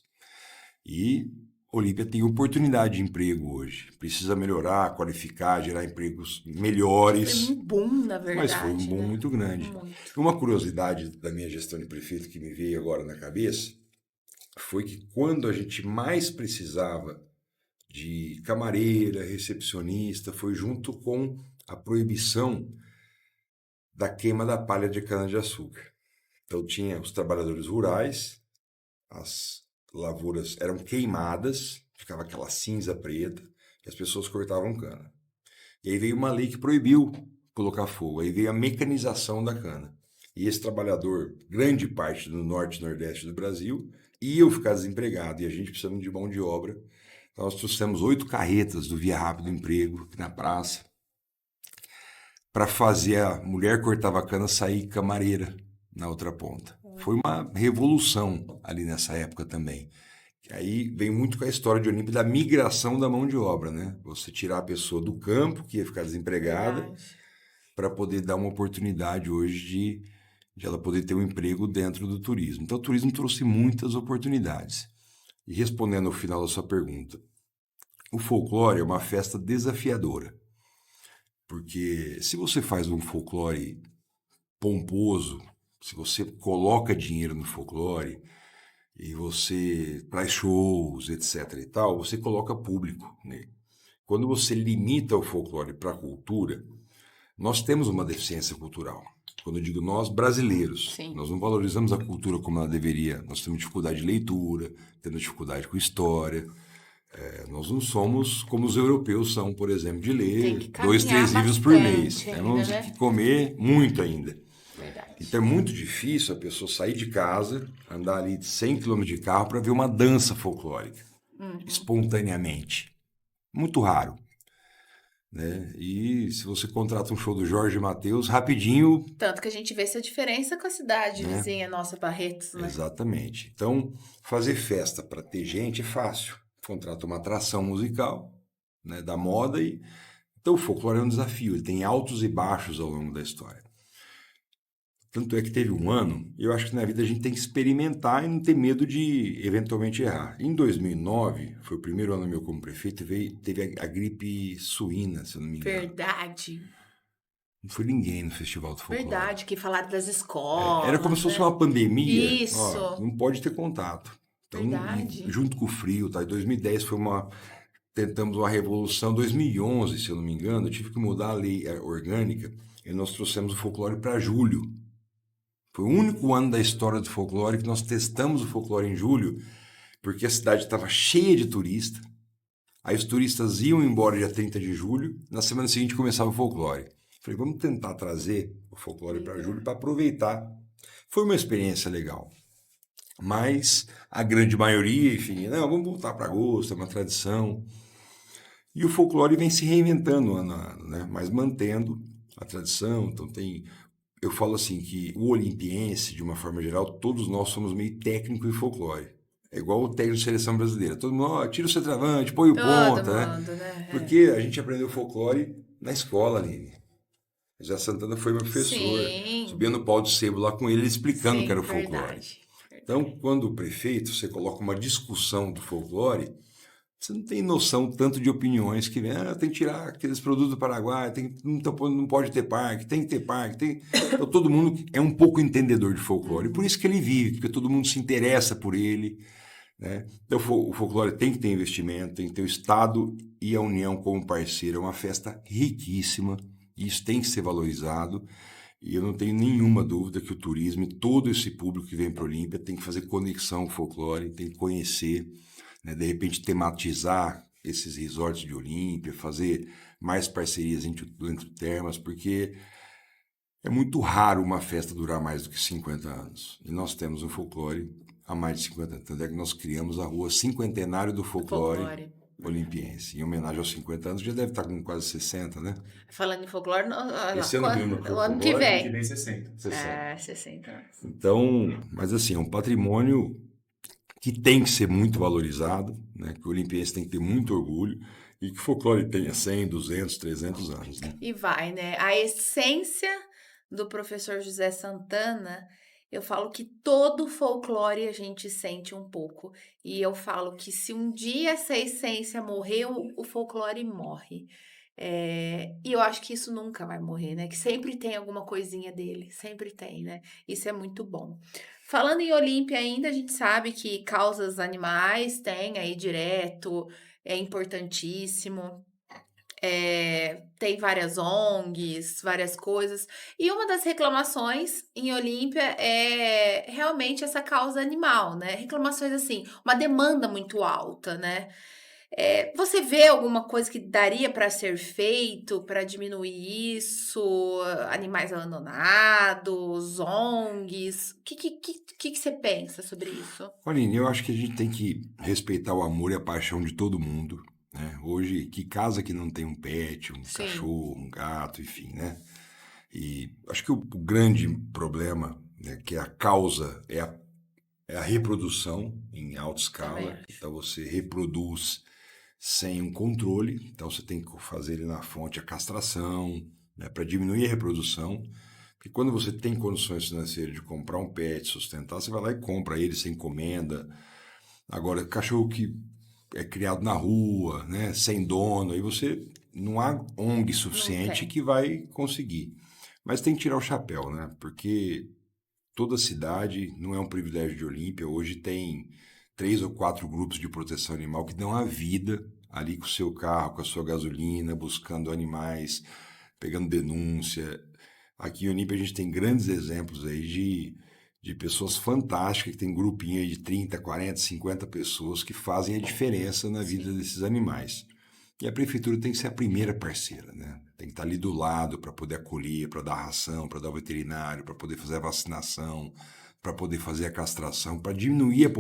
E Olímpia tem oportunidade de emprego hoje. Precisa melhorar, qualificar, gerar empregos Foi um melhores, boom, na mas foi um verdade, boom né? muito grande. Muito. Uma curiosidade da minha gestão de prefeito que me veio agora na cabeça foi que quando a gente mais precisava de camareira, recepcionista, foi junto com a proibição da queima da palha de cana-de-açúcar. Então tinha os trabalhadores rurais, as lavouras eram queimadas, ficava aquela cinza preta, e as pessoas cortavam cana. E aí veio uma lei que proibiu colocar fogo, aí veio a mecanização da cana. E esse trabalhador, grande parte do norte e nordeste do Brasil, ia ficar desempregado, e a gente precisava de mão de obra. Então nós trouxemos 8 carretas do Via Rápido Emprego aqui na praça, para fazer a mulher cortava a cana sair camareira na outra ponta. Foi uma revolução ali nessa época também. Aí vem muito com a história de Olímpia da migração da mão de obra, né? Você tirar a pessoa do campo, que ia ficar desempregada, para poder dar uma oportunidade hoje de ela poder ter um emprego dentro do turismo. Então o turismo trouxe muitas oportunidades. E respondendo ao final da sua pergunta, o folclore é uma festa desafiadora. Porque se você faz um folclore pomposo, se você coloca dinheiro no folclore e você traz shows, etc e tal, você coloca público nele. Quando você limita o folclore para a cultura, nós temos uma deficiência cultural. Quando eu digo nós, brasileiros, Sim. Nós não valorizamos a cultura como ela deveria. Nós temos dificuldade de leitura, temos dificuldade com história. Nós não somos como os europeus são, por exemplo, de Tem ler que 2, 3 caminhar livros por mês. bastante Temos ainda, né? que comer muito ainda. Verdade. Então é muito difícil a pessoa sair de casa, andar ali 100 quilômetros de carro para ver uma dança folclórica, espontaneamente. Muito raro. Né? E se você contrata um show do Jorge Mateus, rapidinho. Tanto que a gente vê essa diferença com a cidade Né? vizinha nossa, Barretos, né? Exatamente. Então, fazer festa para ter gente é fácil. Contrata uma atração musical, né, da moda e... Então o folclore é um desafio, ele tem altos e baixos ao longo da história. Tanto é que teve um ano, eu acho que na vida a gente tem que experimentar e não ter medo de eventualmente errar. Em 2009, foi o primeiro ano meu como prefeito, teve a gripe suína, se eu não me engano. Verdade. Não foi ninguém no Festival do Folclore. Verdade, que falaram das escolas. Era como se fosse uma pandemia. Isso. Ó, não pode ter contato. Então, Verdade. junto com o frio, tá? Em 2010 foi tentamos uma revolução. Em 2011, se eu não me engano, eu tive que mudar a lei orgânica e nós trouxemos o folclore para julho. Foi o único ano da história do folclore que nós testamos o folclore em julho, porque a cidade estava cheia de turistas. Aí os turistas iam embora dia 30 de julho, na semana seguinte começava o folclore. Falei, vamos tentar trazer o folclore para julho para aproveitar. Foi uma experiência legal. Mas a grande maioria, enfim, não, vamos voltar para agosto, é uma tradição. E o folclore vem se reinventando ano a ano, né? Mas mantendo a tradição. Então eu falo assim que o olimpiense, de uma forma geral, todos nós somos meio técnico em folclore. É igual o técnico de seleção brasileira. Todo mundo, tira o centroavante, põe o ponta, mundo, né? Porque a gente aprendeu folclore na escola, Aline. José Santana foi meu professor. Sim. Subia no pau de sebo lá com ele, explicando o que era o folclore. Verdade. Então, quando o prefeito, você coloca uma discussão do folclore, você não tem noção tanto de opiniões que vem, tem que tirar aqueles produtos do Paraguai, não pode ter parque, tem que ter parque. Então, todo mundo é um pouco entendedor de folclore. Por isso que ele vive, porque todo mundo se interessa por ele. Né? Então, o folclore tem que ter investimento, tem que ter o Estado e a União como parceiro. É uma festa riquíssima. Isso tem que ser valorizado e eu não tenho nenhuma dúvida que o turismo e todo esse público que vem para a Olímpia tem que fazer conexão com o folclore, tem que conhecer, né? De repente tematizar esses resorts de Olímpia, fazer mais parcerias entre termas, porque é muito raro uma festa durar mais do que 50 anos. E nós temos um folclore há mais de 50 anos. Tanto é que nós criamos a rua Cinquentenário do Folclore. Olimpiense, em homenagem aos 50 anos, já deve estar com quase 60, né? Falando em folclore, Esse ano o ano que vem. Que vem 60. 60 anos. Então, mas assim, é um patrimônio que tem que ser muito valorizado, né? Que o olimpiense tem que ter muito orgulho e que o folclore tenha 100, 200, 300 anos, né? E vai, né? A essência do professor José Santana, eu falo que todo folclore a gente sente um pouco. E eu falo que se um dia essa essência morrer, o folclore morre. E eu acho que isso nunca vai morrer, né? Que sempre tem alguma coisinha dele, sempre tem, né? Isso é muito bom. Falando em Olímpia ainda, a gente sabe que causas animais tem aí direto, é importantíssimo. Tem várias ONGs, várias coisas. E uma das reclamações em Olímpia é realmente essa causa animal, né? Reclamações assim, uma demanda muito alta, né? Você vê alguma coisa que daria para ser feito para diminuir isso? Animais abandonados, ONGs? O que você pensa sobre isso? Aline, eu acho que a gente tem que respeitar o amor e a paixão de todo mundo, né? Hoje, que casa que não tem um pet, um Sim, cachorro, um gato, enfim, né? E acho que o grande problema, né, que é a causa, é a reprodução em alta também escala. acho. Então você reproduz sem um controle, então você tem que fazer ele na fonte a castração, né, para diminuir a reprodução. Porque quando você tem condições financeiras de comprar um pet, sustentar, você vai lá e compra ele sem encomenda. Agora, cachorro que é criado na rua, né, sem dono, aí você não há ONG Não suficiente tem. que vai conseguir. Mas tem que tirar o chapéu, né? Porque toda cidade não é um privilégio de Olímpia. Hoje tem 3 ou 4 grupos de proteção animal que dão a vida ali com o seu carro, com a sua gasolina, buscando animais, pegando denúncia. Aqui em Olímpia a gente tem grandes exemplos aí de pessoas fantásticas, que tem grupinho aí de 30, 40, 50 pessoas que fazem a diferença na vida Sim. desses animais. E a prefeitura tem que ser a primeira parceira, né? Tem que estar ali do lado para poder acolher, para dar ração, para dar o veterinário, para poder fazer a vacinação, para poder fazer a castração, E a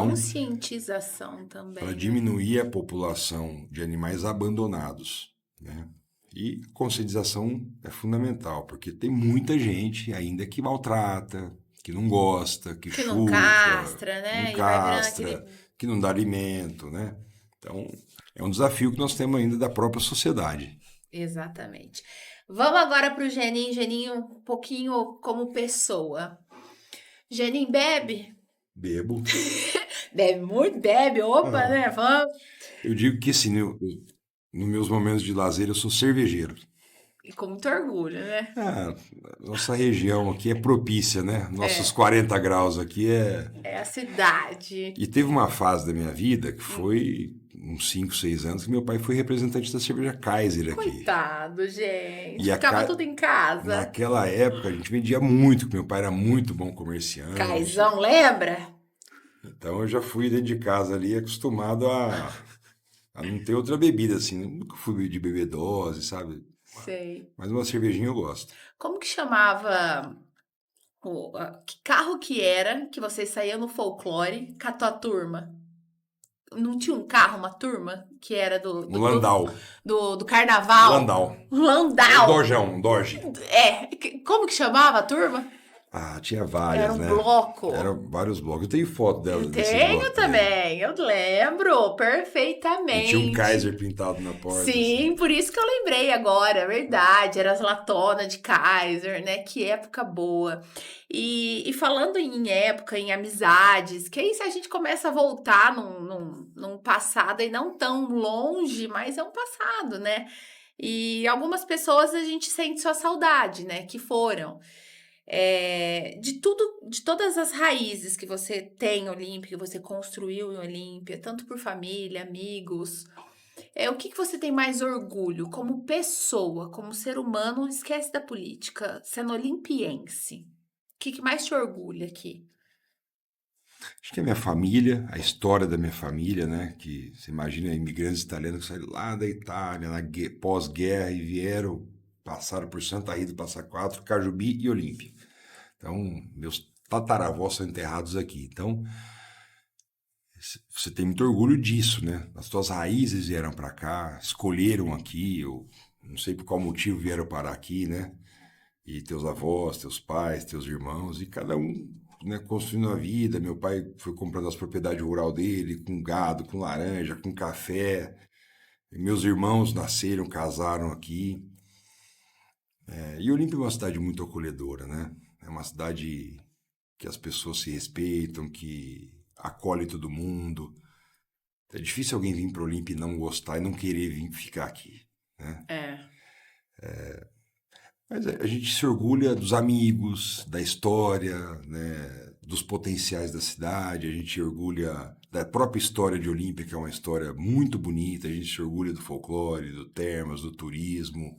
conscientização para também, né? diminuir a população de animais abandonados, né? E conscientização é fundamental, porque tem muita gente ainda que maltrata, que não gosta, que Que não chupa, castra, que não né? E vai virando castra, aquele. que não dá alimento, né? Então, é um desafio que nós temos ainda da própria sociedade. Exatamente. Vamos agora para o Geninho. Geninho, um pouquinho como pessoa. Geninho bebe? Bebo. Bebe muito, bebe. Opa, Ah, né? Vamos. eu digo que sim, nos meus momentos de lazer eu sou cervejeiro. E com muito orgulho, né? Ah, nossa região aqui é propícia, né? Nossos É, 40 graus aqui é. é a cidade. E teve uma fase da minha vida que Hum. foi uns 5, 6 anos que meu pai foi representante da cerveja Kaiser aqui. Coitado, gente. E Ficava tudo em casa. naquela época a gente vendia muito, que meu pai era muito bom comerciante. Caizão, lembra? Então eu já fui dentro de casa ali acostumado a não ter outra bebida assim. Nunca fui de beber dose, sabe? Sei. Mas uma cervejinha eu gosto. Como que chamava que carro que era que você saía no folclore com a tua turma? Não tinha um carro, uma turma, que era do, Um do, do, Landau. do carnaval? Landau. Landau. Um Dojão, um Dodge. Como que chamava a turma? Ah, tinha Era várias, um né? bloco. Eram vários blocos. Eu tenho foto Eu dela, desses tenho blocos aí. também, eu lembro E tinha um perfeitamente. Kaiser pintado na porta, assim. Sim, por isso que eu lembrei agora, é verdade, era as latonas de Kaiser, né? Que época boa. E falando em época, em amizades, que aí a gente começa a voltar num passado e não tão longe, mas é um passado, né? E algumas pessoas a gente sente sua saudade, né? Que foram. De tudo, de todas as raízes que você tem em Olímpia, que você construiu em Olímpia, tanto por família, amigos, o que você tem mais orgulho como pessoa, como ser humano? Esquece da política, sendo olimpiense. O que mais te orgulha aqui? Acho que a minha família, a história da minha família, né? Que você imagina imigrantes italianos que saíram lá da Itália, na pós-guerra, e vieram, passaram por Santa Rita do Passa Quatro, Cajubi e Olímpia. Então, meus tataravós são enterrados aqui. Então, você tem muito orgulho disso, né? As suas raízes vieram para cá, escolheram aqui, eu não sei por qual motivo vieram parar aqui, né? E teus avós, teus pais, teus irmãos, e cada um, né, construindo a vida. Meu pai foi comprando as propriedades rurais dele, com gado, com laranja, com café. E meus irmãos nasceram, casaram aqui. E Olímpia é uma cidade muito acolhedora, né? É uma cidade que as pessoas se respeitam, que acolhe todo mundo. É difícil alguém vir para Olímpia e não gostar e não querer vir ficar aqui, né? É, Mas a gente se orgulha dos amigos, da história, né, dos potenciais da cidade, a gente orgulha da própria história de Olímpia, que é uma história muito bonita, a gente se orgulha do folclore, do termas, do turismo,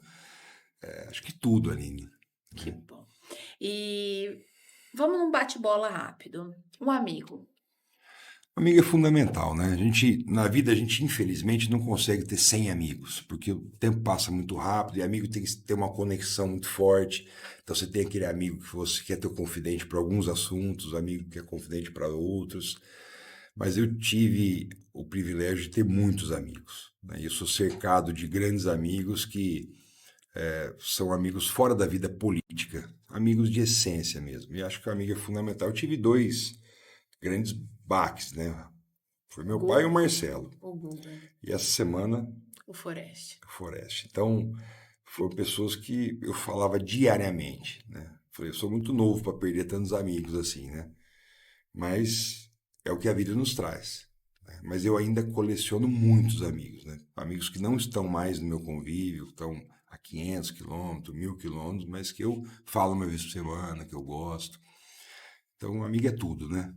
acho que tudo, Aline. Que bom. E vamos num bate-bola rápido. Um amigo. Amigo é fundamental, né? Na vida, a gente infelizmente não consegue ter 100 amigos, porque o tempo passa muito rápido e amigo tem que ter uma conexão muito forte. Então você tem aquele amigo que você quer ter confidente para alguns assuntos, amigo que é confidente para outros. Mas eu tive o privilégio de ter muitos amigos, né? E eu sou cercado de grandes amigos que são amigos fora da vida política, amigos de essência mesmo. E acho que o amigo é fundamental. Eu tive dois grandes baques, né? Foi O meu pai e o Google. Marcelo. O Google. E essa semana, O Forest. o Forest. Então, foram pessoas que eu falava diariamente, né? Falei, eu sou muito novo para perder tantos amigos assim, né? Mas é o que a vida nos traz, né? Mas eu ainda coleciono muitos amigos, né? Amigos que não estão mais no meu convívio, estão a 500 quilômetros, 1.000 quilômetros, mas que eu falo uma vez por semana, que eu gosto. Então, amigo é tudo, né?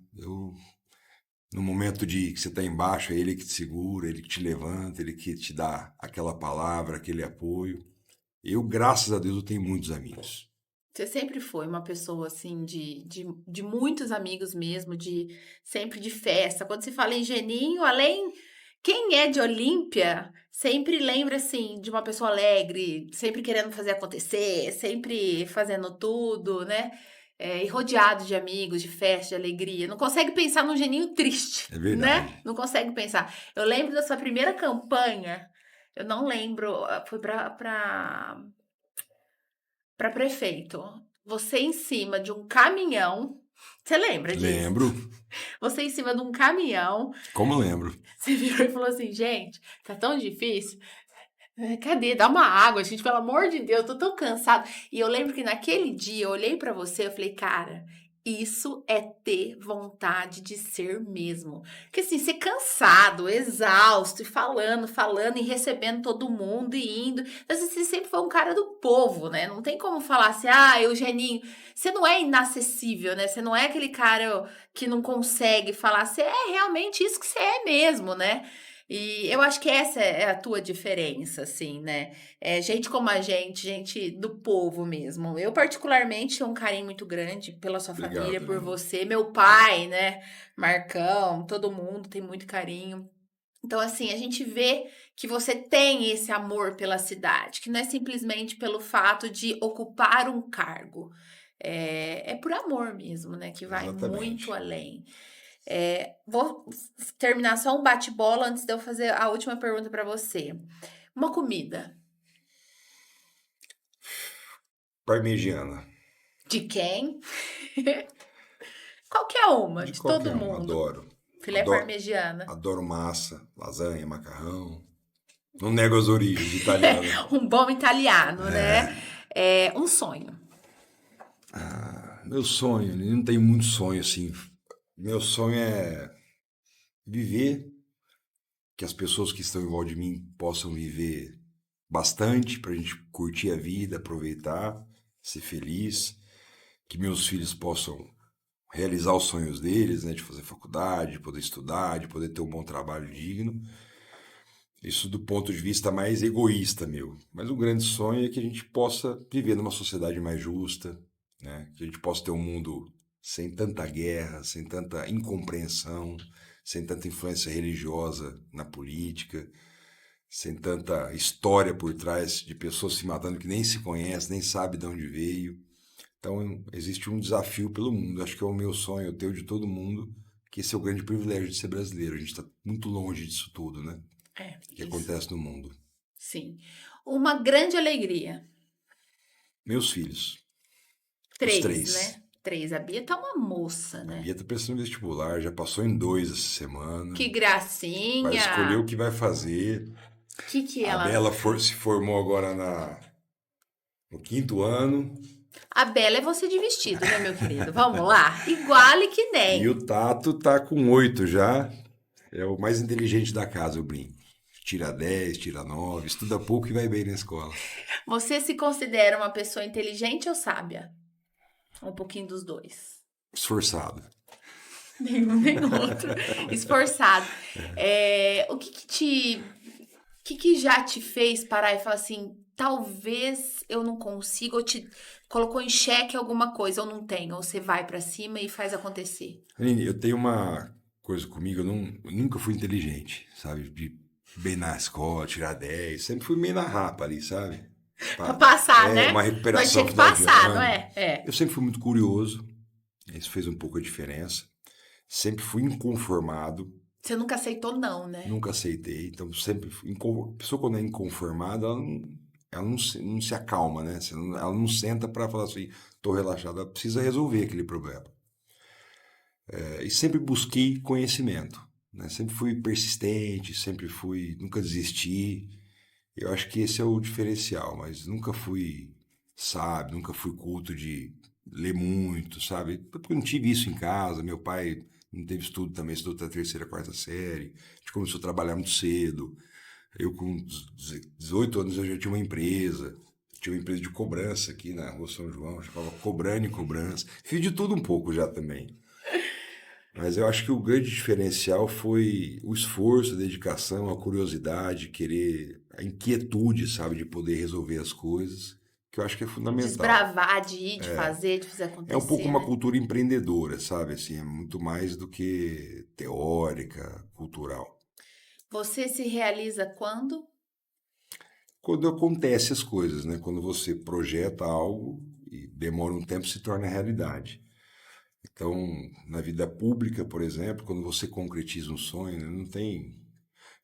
No momento de que você está embaixo, é ele que te segura, ele que te levanta, ele que te dá aquela palavra, aquele apoio. Eu, graças a Deus, eu tenho muitos amigos. Você sempre foi uma pessoa, assim, de muitos amigos mesmo, sempre de festa. Quando se fala em Geninho, além... Quem é de Olímpia sempre lembra, assim, de uma pessoa alegre, sempre querendo fazer acontecer, sempre fazendo tudo, né? E rodeado de amigos, de festa, de alegria. Não consegue pensar num Geninho triste, É né? verdade. Não consegue pensar. Eu lembro da sua primeira campanha, eu não lembro, foi para prefeito. Você em cima de um caminhão. Você lembra disso? Lembro. Você em cima de um caminhão. Como lembro? Você virou e falou assim: gente, tá tão difícil. Cadê? Dá uma água, gente, pelo amor de Deus, tô tão cansada. E eu lembro que naquele dia eu olhei pra você, eu falei, cara, isso é ter vontade de ser mesmo. Porque assim, ser cansado, exausto, e falando e recebendo todo mundo e indo. Mas você sempre foi um cara do povo, né? Não tem como falar assim, Eugeninho, você não é inacessível, né? Você não é aquele cara que não consegue falar, você é realmente isso que você é mesmo, né? E eu acho que essa é a tua diferença, assim, né? É gente como a gente do povo mesmo. Eu, particularmente, tenho um carinho muito grande pela sua família, Obrigado, por Aline. você, meu pai, né? Marcão, todo mundo tem muito carinho. Então, assim, a gente vê que você tem esse amor pela cidade, que não é simplesmente pelo fato de ocupar um cargo. É por amor mesmo, né? Que vai muito Exatamente. além. Vou terminar só um bate-bola antes de eu fazer a última pergunta para você. Uma comida. Parmegiana. De quem? Qualquer uma, De de todo qualquer um. mundo. Adoro. Filé Adoro. parmegiana. Adoro massa, lasanha, macarrão. Não nego as origens italianas. Um bom italiano, né? Um sonho. Meu sonho, eu não tenho muito sonho assim. Meu sonho é viver, que as pessoas que estão em volta de mim possam viver bastante para a gente curtir a vida, aproveitar, ser feliz, que meus filhos possam realizar os sonhos deles, né, de fazer faculdade, de poder estudar, de poder ter um bom trabalho digno. Isso do ponto de vista mais egoísta meu. Mas o grande sonho é que a gente possa viver numa sociedade mais justa, né? Que a gente possa ter um mundo sem tanta guerra, sem tanta incompreensão, sem tanta influência religiosa na política, sem tanta história por trás de pessoas se matando que nem se conhece, nem sabe de onde veio. Então existe um desafio pelo mundo. Acho que é o meu sonho, o teu, de todo mundo, que esse é o grande privilégio de ser brasileiro. A gente está muito longe disso tudo, né? Que Isso. acontece no mundo. Sim. Uma grande alegria. Meus filhos, os 3, três. né? 3. A Bia tá uma moça, A né? Bia tá prestando vestibular, já passou em 2 essa semana. Que Vai escolher o gracinha. que vai fazer. Que A ela... Bela se formou agora no 5º ano. A Bela é você de vestido, né, meu querido? Vamos lá? Iguale que E nem. o Tato tá com 8 já. É o mais inteligente da casa, eu brinco. Tira 10, tira 9, estuda pouco e vai bem na escola. Você se considera uma pessoa inteligente ou sábia? Um pouquinho dos dois. Esforçado. Nenhum nem outro. Esforçado. O que que já te fez parar e falar assim, talvez eu não consiga, ou te colocou em xeque alguma coisa, ou não tem, ou você vai pra cima e faz acontecer? Aline, eu tenho uma coisa comigo, eu nunca fui inteligente, sabe? De bem na escola, tirar 10, sempre fui meio na rapa ali, sabe? Pra passar, Uma né? Nós recuperação tinha no que final de passar, não ano. é? É. Eu sempre fui muito curioso, isso fez um pouco a diferença. Sempre fui inconformado, Você nunca aceitou não, né? nunca aceitei, então sempre fui. A pessoa quando é inconformada, não se acalma, né? Ela não senta para falar assim, tô relaxada, ela precisa resolver aquele problema. E sempre busquei conhecimento, né? Sempre fui persistente, nunca desisti. Eu acho que esse é o diferencial, mas nunca fui sábio, nunca fui culto de ler muito, sabe? Porque eu não tive isso em casa, meu pai não teve estudo também, estudou até a terceira, quarta série. A gente começou a trabalhar muito cedo. Eu com 18 anos eu já tinha uma empresa. Tinha uma empresa de cobrança aqui na Rua São João, chamava Cobrando e Cobrança. Fiz de tudo um pouco já também. Mas eu acho que o grande diferencial foi o esforço, a dedicação, a curiosidade, querer, a inquietude, sabe, de poder resolver as coisas, que eu acho que é De fundamental. desbravar, de ir, de fazer É um pouco acontecer, uma né? cultura empreendedora, sabe, assim, é muito mais do que teórica, cultural. Você se realiza quando? Quando acontece as coisas, né? Quando você projeta algo e demora um tempo se torna realidade. Então, na vida pública, por exemplo, quando você concretiza um sonho, né, não tem.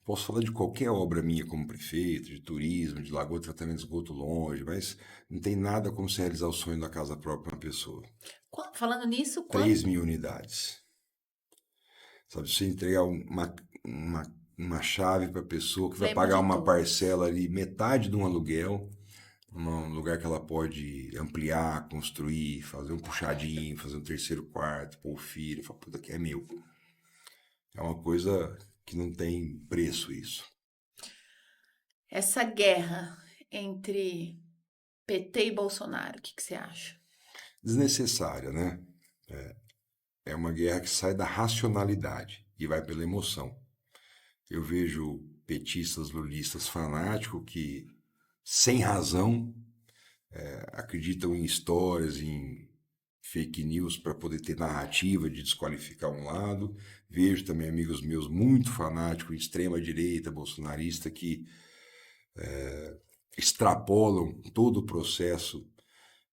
Posso falar de qualquer obra minha como prefeito, de turismo, de lagoa de tratamento de esgoto longe, mas não tem nada como se realizar o sonho da casa própria para uma pessoa. Falando nisso, quando? 3.000 unidades. Sabe, você entregar uma, uma chave para a pessoa que vai Lembro pagar de uma todos. parcela ali, metade de um aluguel, um lugar que ela pode ampliar, construir, fazer um puxadinho, fazer um terceiro quarto, pôr o filho, fala, puta, que é meu. É uma coisa que não tem preço isso. Essa guerra entre PT e Bolsonaro, o que que você acha? Desnecessária, né? É uma guerra que sai da racionalidade e vai pela emoção. Eu vejo petistas, lulistas fanáticos que, sem razão, acreditam em histórias, em fake news para poder ter narrativa de desqualificar um lado. Vejo também amigos meus muito fanáticos, extrema direita, bolsonarista, que extrapolam todo o processo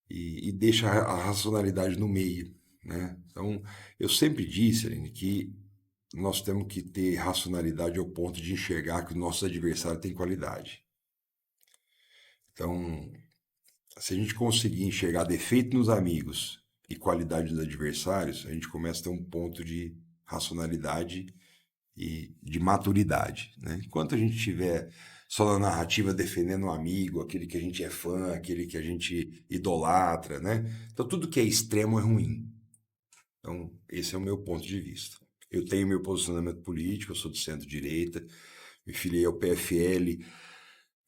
e deixam a racionalidade no meio, né? Então, eu sempre disse, Aline, que nós temos que ter racionalidade ao ponto de enxergar que o nosso adversário tem qualidade. Então, se a gente conseguir enxergar defeito nos amigos e qualidade nos adversários, a gente começa a ter um ponto de racionalidade e de maturidade, né? Enquanto a gente tiver só na narrativa defendendo um amigo, aquele que a gente é fã, aquele que a gente idolatra, né? Então tudo que é extremo é ruim. Então esse é o meu ponto de vista. Eu tenho meu posicionamento político, eu sou de centro-direita, me filiei ao PFL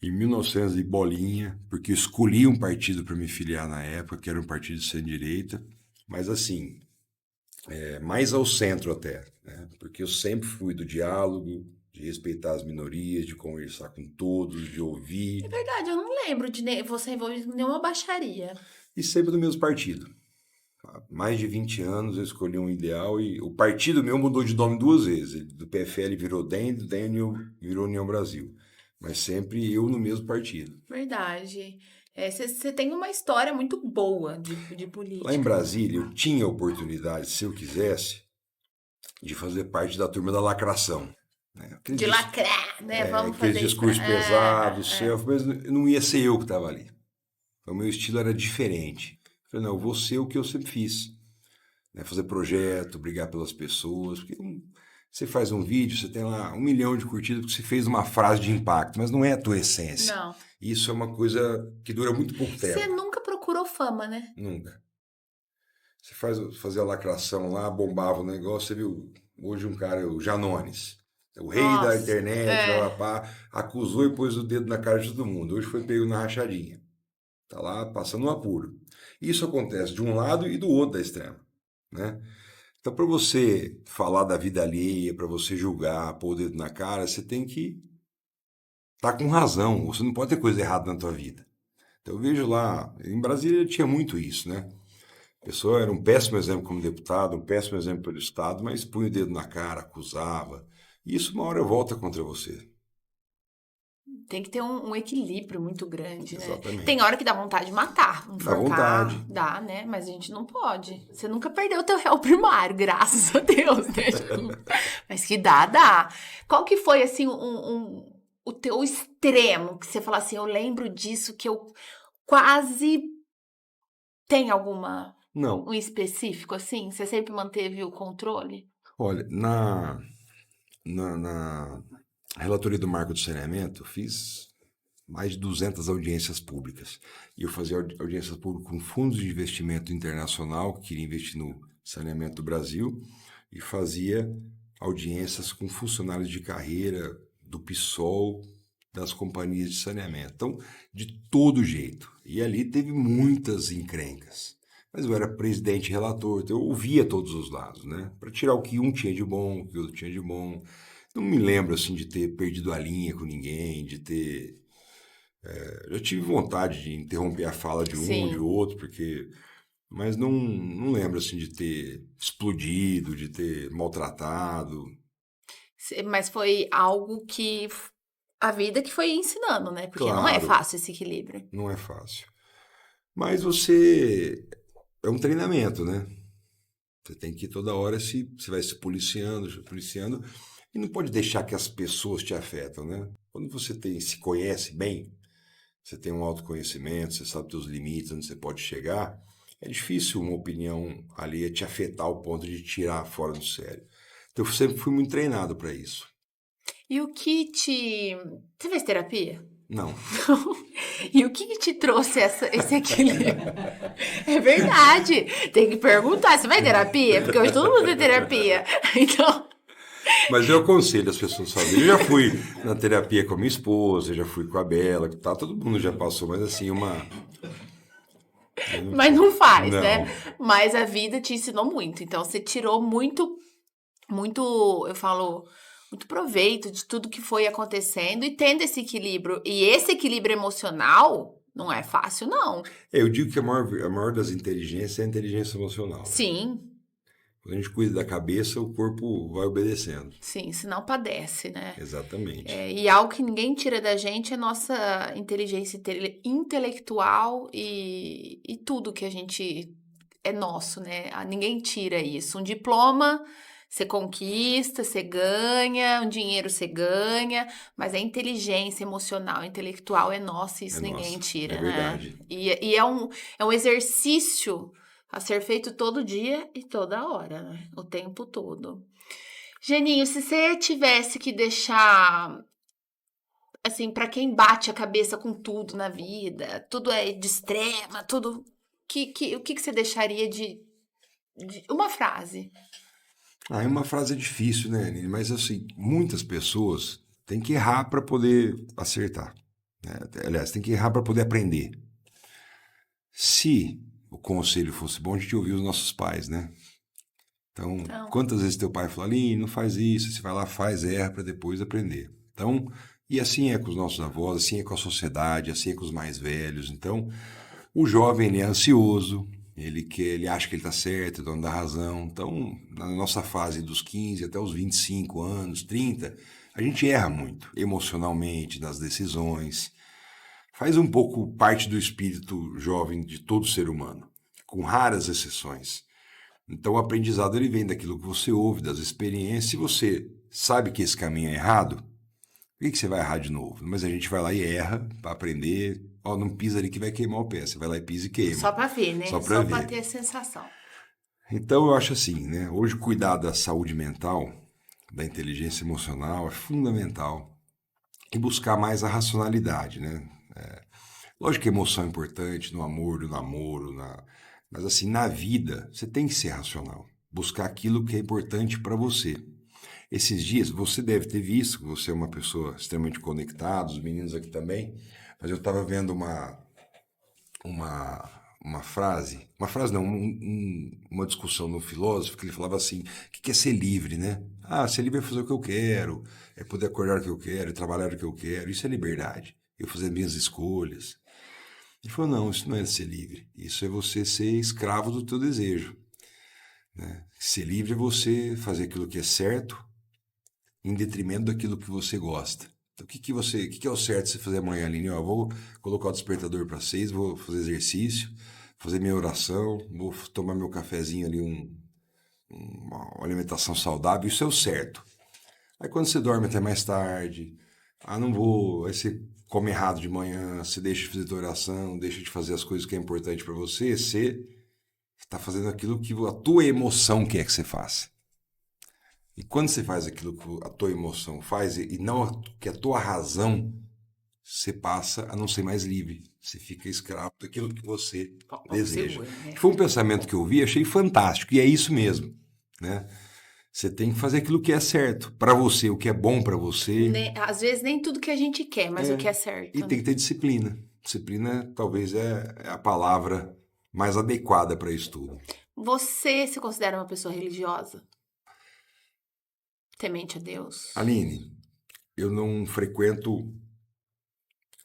em 1900 e bolinha, porque eu escolhi um partido para me filiar na época, que era um partido de centro-direita, mas assim, mais ao centro até, né? Porque eu sempre fui do diálogo, de respeitar as minorias, de conversar com todos, de É ouvir, verdade, eu não lembro de você envolvido em nenhuma baixaria. e sempre do mesmo partido. Há mais de 20 anos eu escolhi um ideal e o partido meu mudou de nome duas vezes. Do PFL virou DEM, do DEM virou União Brasil. Mas sempre eu no mesmo partido. Verdade. Você tem uma história muito boa de Lá em política. Brasília eu tinha a oportunidade, se eu quisesse, de fazer parte da turma da lacração, né? De lacrar, né? Vamos Aqueles fazer isso pra. discursos pesados, É. mas não ia ser eu que estava ali. O meu estilo era diferente. Eu falei, não, eu vou ser o que eu sempre fiz, né? Fazer projeto, brigar pelas pessoas. Porque você faz um vídeo, você tem lá 1 milhão de curtidas porque você fez uma frase de impacto, mas não é a tua essência. Não. Isso é uma coisa que dura muito pouco Você tempo. nunca procurou fama, né? Nunca. Você fazia a lacração lá, bombava o negócio, você viu hoje um cara, o Janones, o rei da Nossa. internet, É. papá, acusou e pôs o dedo na cara de todo mundo. Hoje foi pego na rachadinha. Tá lá passando um apuro. Isso acontece de um lado e do outro da extrema, né? Então, para você falar da vida alheia, para você julgar, pôr o dedo na cara, você tem que estar com razão. Você não pode ter coisa errada na tua vida. Então, eu vejo lá, em Brasília tinha muito isso, né? A pessoa era um péssimo exemplo como deputado, um péssimo exemplo pelo Estado, mas punha o dedo na cara, acusava. E isso uma hora volta contra você. Tem que ter um equilíbrio muito grande, né? Tem Exatamente. hora que dá vontade de matar, Dá enforcar, vontade. dá, né? Mas a gente não pode. Você nunca perdeu o teu réu primário, graças a Deus, né? Mas que dá. Qual que foi, assim, o teu extremo? Que você fala assim, eu lembro disso, que eu quase... Tem Não. um específico, assim? Você sempre manteve o controle? Olha, na relatoria do Marco do Saneamento, eu fiz mais de 200 audiências públicas. E eu fazia audiências públicas com fundos de investimento internacional que queria investir no saneamento do Brasil e fazia audiências com funcionários de carreira do PSOL, das companhias de saneamento. Então, de todo jeito. E ali teve muitas encrencas. Mas eu era presidente e relator, então eu ouvia todos os lados, né? Para tirar o que um tinha de bom, o que o outro tinha de bom. Não me lembro, assim, de ter perdido a linha com ninguém, de ter... Eu tive vontade de interromper a fala de um, de Sim. outro, porque... Mas não lembro, assim, de ter explodido, de ter maltratado. Mas foi algo que... A vida que foi ensinando, né? Porque não é Claro, fácil esse equilíbrio. não é fácil. Mas você... É um treinamento, né? Você tem que toda hora você vai se policiando, e não pode deixar que as pessoas te afetam, né? Quando você se conhece bem, você tem um autoconhecimento, você sabe seus limites, onde você pode chegar, é difícil uma opinião alheia te afetar ao ponto de tirar fora do sério. Então eu sempre fui muito treinado para isso. E o que te... Você fez terapia? Não. E o que te trouxe esse equilíbrio? É verdade. Tem que perguntar. Você vai terapia? Porque hoje todo mundo tem terapia. Então... Mas eu aconselho as pessoas a fazerem. Eu já fui na terapia com a minha esposa, já fui com a Bela, tá, todo mundo já passou, mas assim, Mas não faz, né? Não. Mas a vida te ensinou muito. Então você tirou muito, eu falo, muito proveito de tudo que foi acontecendo e tendo esse equilíbrio. E esse equilíbrio emocional não é fácil, não. Eu digo que a maior das inteligências é a inteligência emocional, né? Sim, Quando a gente cuida da cabeça, o corpo vai obedecendo. sim, senão padece, né? Exatamente. E algo que ninguém tira da gente é nossa inteligência intelectual e tudo que a gente é nosso, né? Ninguém tira isso. Um diploma você conquista, você ganha, um dinheiro você ganha, mas a inteligência emocional, intelectual é nossa e É isso ninguém nossa. É tira, né? verdade. E é um exercício a ser feito todo dia e toda hora, né? O tempo todo. Geninho, se você tivesse que deixar, assim, pra quem bate a cabeça com tudo na vida, tudo é de extrema, tudo. O que você deixaria de uma frase? Ah, é uma frase difícil, né, Aline? Mas assim, muitas pessoas têm que errar para poder acertar, né? Aliás, tem que errar para poder aprender. Se o conselho fosse bom, a gente ouvia os nossos pais, né? Então, Então, quantas vezes teu pai falou, Aline, não faz isso, você vai lá, faz, erra para depois aprender. Então, e assim é com os nossos avós, assim é com a sociedade, assim é com os mais velhos. Então, o jovem, ele é ansioso, ele acha que ele está certo, é dono da razão. Então, na nossa fase dos 15 até os 25 anos, 30, a gente erra muito, emocionalmente, nas decisões. Faz um pouco parte do espírito jovem de todo ser humano, com raras exceções. Então, o aprendizado ele vem daquilo que você ouve, das experiências. Se você sabe que esse caminho é errado, por que você vai errar de novo? Mas a gente vai lá e erra para aprender. Ó, não pisa ali que vai queimar o pé. Você vai lá e pisa e queima. só pra ver, Só né? para Só pra ver. ter a sensação. Então, eu acho assim, né? Hoje, cuidar da saúde mental, da inteligência emocional é fundamental. E buscar mais a racionalidade, né? Lógico que a emoção é importante no amor, no namoro, mas assim, na vida, você tem que ser racional. Buscar aquilo que é importante para você. Esses dias, você deve ter visto, que você é uma pessoa extremamente conectada, os meninos aqui também, mas eu estava vendo uma uma frase não, uma discussão no filósofo que ele falava assim, o que é ser livre, né? Ah, ser livre é fazer o que eu quero, é poder acordar o que eu quero, é trabalhar o que eu quero, isso é liberdade, eu fazer minhas escolhas. Ele falou, não, isso não é ser livre, isso é você ser escravo do teu desejo, né? Ser livre é você fazer aquilo que é certo em detrimento daquilo que você gosta. Então, o que é o certo você fazer amanhã, Aline? Ó, vou colocar o despertador para 6, vou fazer exercício, fazer minha oração, vou tomar meu cafezinho ali, uma alimentação saudável, isso é o certo. Aí quando você dorme até mais tarde, não vou, aí você come errado de manhã, você deixa de fazer tua oração, deixa de fazer as coisas que é importante para você está fazendo aquilo que a tua emoção quer que você faça. E quando você faz aquilo que a tua emoção faz e não que a tua razão, você passa a não ser mais livre. Você fica escravo daquilo que você deseja. Né? Foi um pensamento que eu vi, achei fantástico. E é isso mesmo, né? Você tem que fazer aquilo que é certo para você, o que é bom para você. Às vezes nem tudo que a gente quer, mas o que é certo. E tem que ter disciplina. Disciplina talvez é a palavra mais adequada para isso tudo. Você se considera uma pessoa religiosa? Temente a Deus? Aline, eu não frequento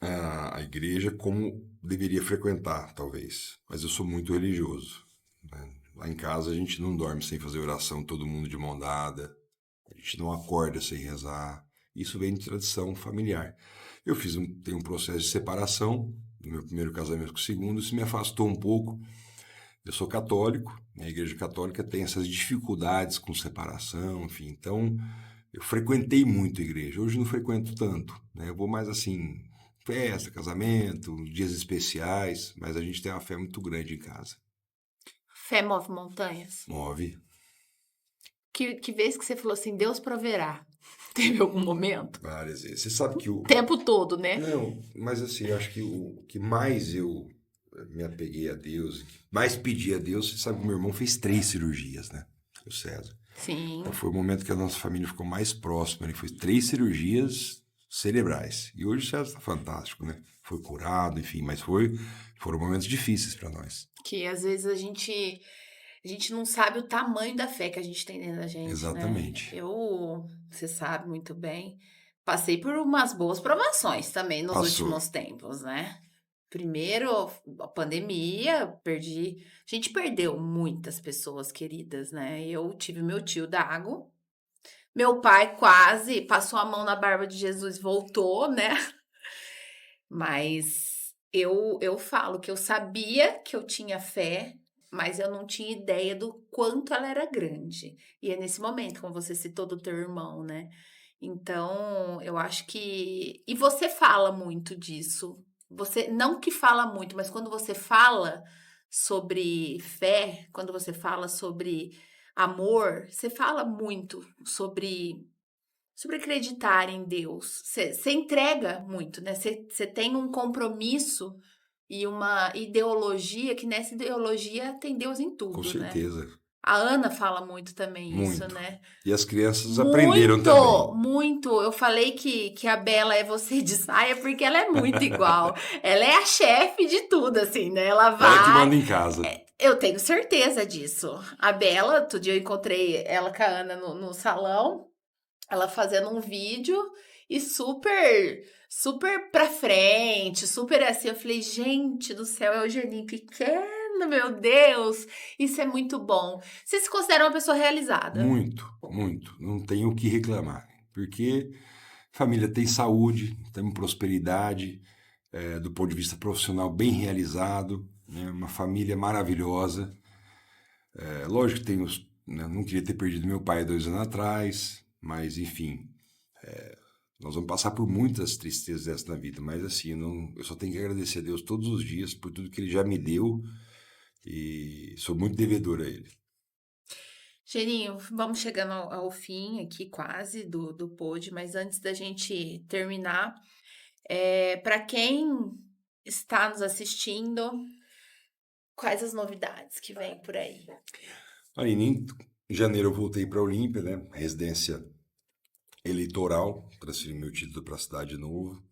a igreja como deveria frequentar, talvez. Mas eu sou muito religioso, né? Lá em casa a gente não dorme sem fazer oração, todo mundo de mão dada. A gente não acorda sem rezar. Isso vem de tradição familiar. Eu tenho um processo de separação do meu primeiro casamento com o segundo, isso me afastou um pouco. Eu sou católico, a igreja católica tem essas dificuldades com separação, enfim. Então, eu frequentei muito a igreja. Hoje não frequento tanto, né? Eu vou mais assim, festa, casamento, dias especiais, mas a gente tem uma fé muito grande em casa. Fé move montanhas? Move. Que vez que você falou assim, Deus proverá? Teve algum momento? Várias vezes. Você sabe que o tempo todo, né? Não, mas assim, eu acho que o que mais eu me apeguei a Deus, mais pedi a Deus, você sabe que meu irmão fez 3 cirurgias, né? O César. Sim. Então foi o momento que a nossa família ficou mais próxima. Ele fez 3 cirurgias cerebrais. E hoje o César está fantástico, né? Foi curado, enfim, mas foram momentos difíceis para nós. Que às vezes a gente não sabe o tamanho da fé que a gente tem dentro da gente. Exatamente. Né? Você sabe muito bem, passei por umas boas provações também nos últimos tempos, né? Primeiro, a pandemia, a gente perdeu muitas pessoas queridas, né? Eu tive meu tio Dago, meu pai quase passou a mão na barba de Jesus e voltou, né? Mas eu falo que eu sabia que eu tinha fé, mas eu não tinha ideia do quanto ela era grande. E é nesse momento, como você citou do teu irmão, né? Então, eu acho que... E você fala muito disso. Você não que fala muito, mas quando você fala sobre fé, quando você fala sobre amor, você fala muito sobre acreditar em Deus. Você entrega muito, né? Você tem um compromisso e uma ideologia, que nessa ideologia tem Deus em tudo, Com né? certeza. A Ana fala muito também muito. Isso, né? E as crianças aprenderam também. Muito. Eu falei que a Bela é você de saia porque ela é muito igual. Ela é a chefe de tudo, assim, né? Ela vai... Ela que manda em casa. Eu tenho certeza disso. A Bela, outro dia eu encontrei ela com a Ana no salão, ela fazendo um vídeo e super pra frente, super assim. Eu falei, gente do céu, é o Geninho pequeno, meu Deus. Isso é muito bom. Você se considera uma pessoa realizada? Muito, muito. Não tenho o que reclamar. Porque família tem saúde, tem prosperidade, do ponto de vista profissional bem realizado, né? Uma família maravilhosa. Lógico que tem não queria ter perdido meu pai 2 anos atrás, mas enfim, nós vamos passar por muitas tristezas dessas na vida, mas assim, eu só tenho que agradecer a Deus todos os dias por tudo que Ele já me deu e sou muito devedor a Ele. Geninho, vamos chegando ao fim aqui quase do pod, mas antes da gente terminar, para quem está nos assistindo, quais as novidades que vem por aí? Em janeiro eu voltei para a Olímpia, né? Residência eleitoral, transferi meu título para a cidade de novo.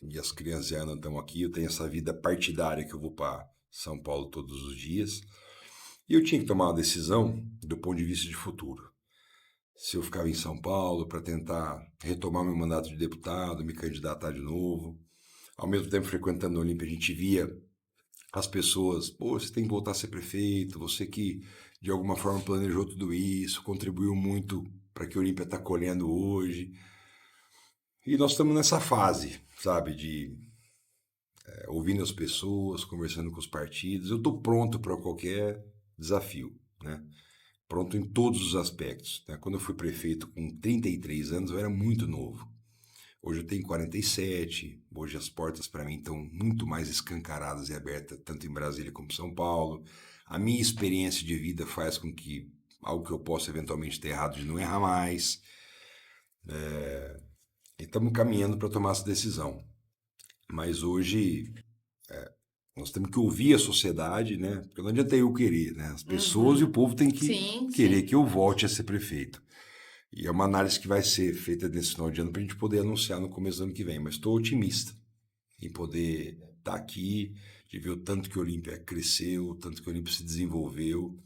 E as crianças e a Ana estão aqui. Eu tenho essa vida partidária que eu vou para São Paulo todos os dias. E eu tinha que tomar uma decisão do ponto de vista de futuro. Se eu ficava em São Paulo para tentar retomar meu mandato de deputado, me candidatar de novo. Ao mesmo tempo, frequentando a Olímpia, a gente via as pessoas, pô, você tem que voltar a ser prefeito, você que de alguma forma planejou tudo isso, contribuiu muito para que a Olímpia está colhendo hoje. E nós estamos nessa fase, sabe, de ouvindo as pessoas, conversando com os partidos. Eu estou pronto para qualquer desafio, né? Pronto em todos os aspectos, né? Quando eu fui prefeito com 33 anos, eu era muito novo. Hoje eu tenho 47, hoje as portas para mim estão muito mais escancaradas e abertas, tanto em Brasília como em São Paulo. A minha experiência de vida faz com que algo que eu possa eventualmente ter errado de não errar mais. E estamos caminhando para tomar essa decisão. Mas hoje nós temos que ouvir a sociedade, né? Porque não adianta eu querer, né? As pessoas e o povo têm que Sim, querer sim. que eu volte a ser prefeito. E é uma análise que vai ser feita nesse final de ano para a gente poder anunciar no começo do ano que vem. Mas estou otimista em poder estar aqui, de ver o tanto que a Olímpia cresceu, o tanto que a Olímpia se desenvolveu.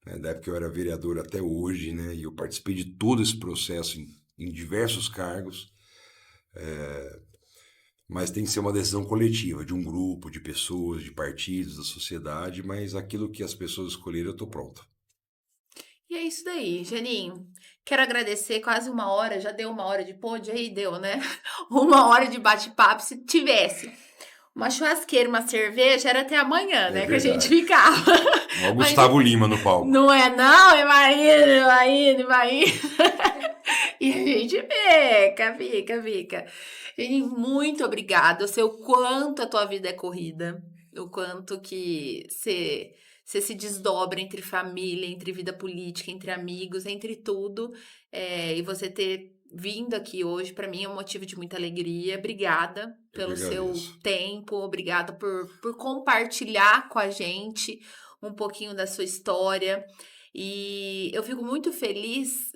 Né? Da época que eu era vereador até hoje, né? E eu participei de todo esse processo em diversos cargos. Mas tem que ser uma decisão coletiva, de um grupo, de pessoas, de partidos, da sociedade. Mas aquilo que as pessoas escolheram, eu estou pronto. E é isso daí, Janinho. Quero agradecer, quase 1 hora, já deu 1 hora de pod aí, deu, né? 1 hora de bate-papo. Se tivesse uma churrasqueira, uma cerveja, era até amanhã, É né? Que a gente verdade. ficava. Ó, o Mas Gustavo Lima no palco. não é não, vai indo. E a gente fica. Janinho, muito obrigada. Eu sei o quanto a tua vida é corrida, o quanto que você se desdobra entre família, entre vida política, entre amigos, entre tudo. E você ter vindo aqui hoje, para mim, é um motivo de muita alegria. Obrigada Eu que pelo seu agradeço. tempo, obrigada por compartilhar com a gente um pouquinho da sua história. E eu fico muito feliz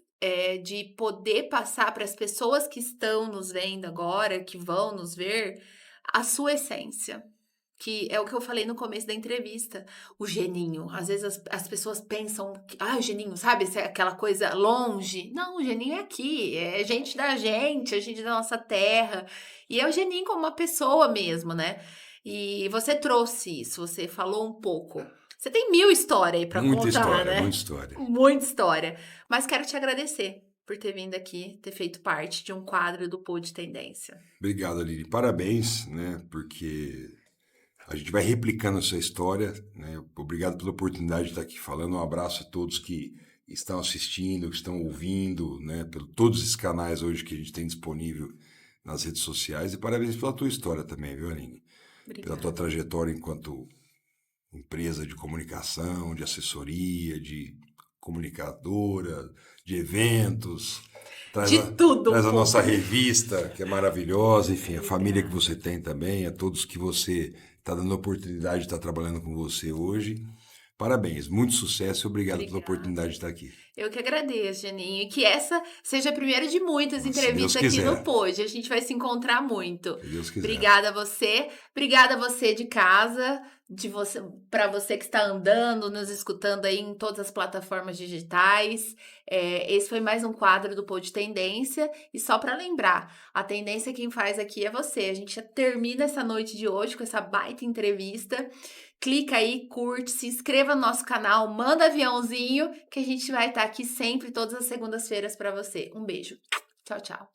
de poder passar para as pessoas que estão nos vendo agora, que vão nos ver, a sua essência. Que é o que eu falei no começo da entrevista. O geninho. Às vezes as pessoas pensam que, o geninho, sabe? Aquela coisa longe. Não, o geninho é aqui. É gente da gente, é gente da nossa terra. E é o geninho como uma pessoa mesmo, né? E você trouxe isso, você falou um pouco. Você tem 1000 histórias aí pra Muita contar, história, né? muita história. Muita história. Mas quero te agradecer por ter vindo aqui, ter feito parte de um quadro do Pod Tendência. Obrigado, Aline. Parabéns, né? Porque a gente vai replicando essa história, né? Obrigado pela oportunidade de estar aqui falando. Um abraço a todos que estão assistindo, que estão ouvindo, né? Por todos esses canais hoje que a gente tem disponível nas redes sociais. E parabéns pela tua história também, viu, Aline? Pela tua Obrigada. trajetória enquanto empresa de comunicação, de assessoria, de comunicadora, de eventos. De tudo um Traz a nossa pouco. revista, que é maravilhosa, enfim, a família que você tem também, a todos que você está dando a oportunidade de estar trabalhando com você hoje. Parabéns, muito sucesso e obrigado pela Obrigada. oportunidade de estar aqui. Eu que agradeço, Janinho. E que essa seja a primeira de muitas Se Deus entrevistas aqui no quiser, Pod. A gente vai se encontrar muito. se Deus quiser. Obrigada a você. Obrigada a você de casa, para você que está andando, nos escutando aí em todas as plataformas digitais. Esse foi mais um quadro do Pod Tendência. E só para lembrar, a tendência quem faz aqui é você. A gente termina essa noite de hoje com essa baita entrevista. Clica aí, curte, se inscreva no nosso canal, manda aviãozinho que a gente vai estar aqui sempre, todas as segundas-feiras para você. Um beijo. Tchau, tchau.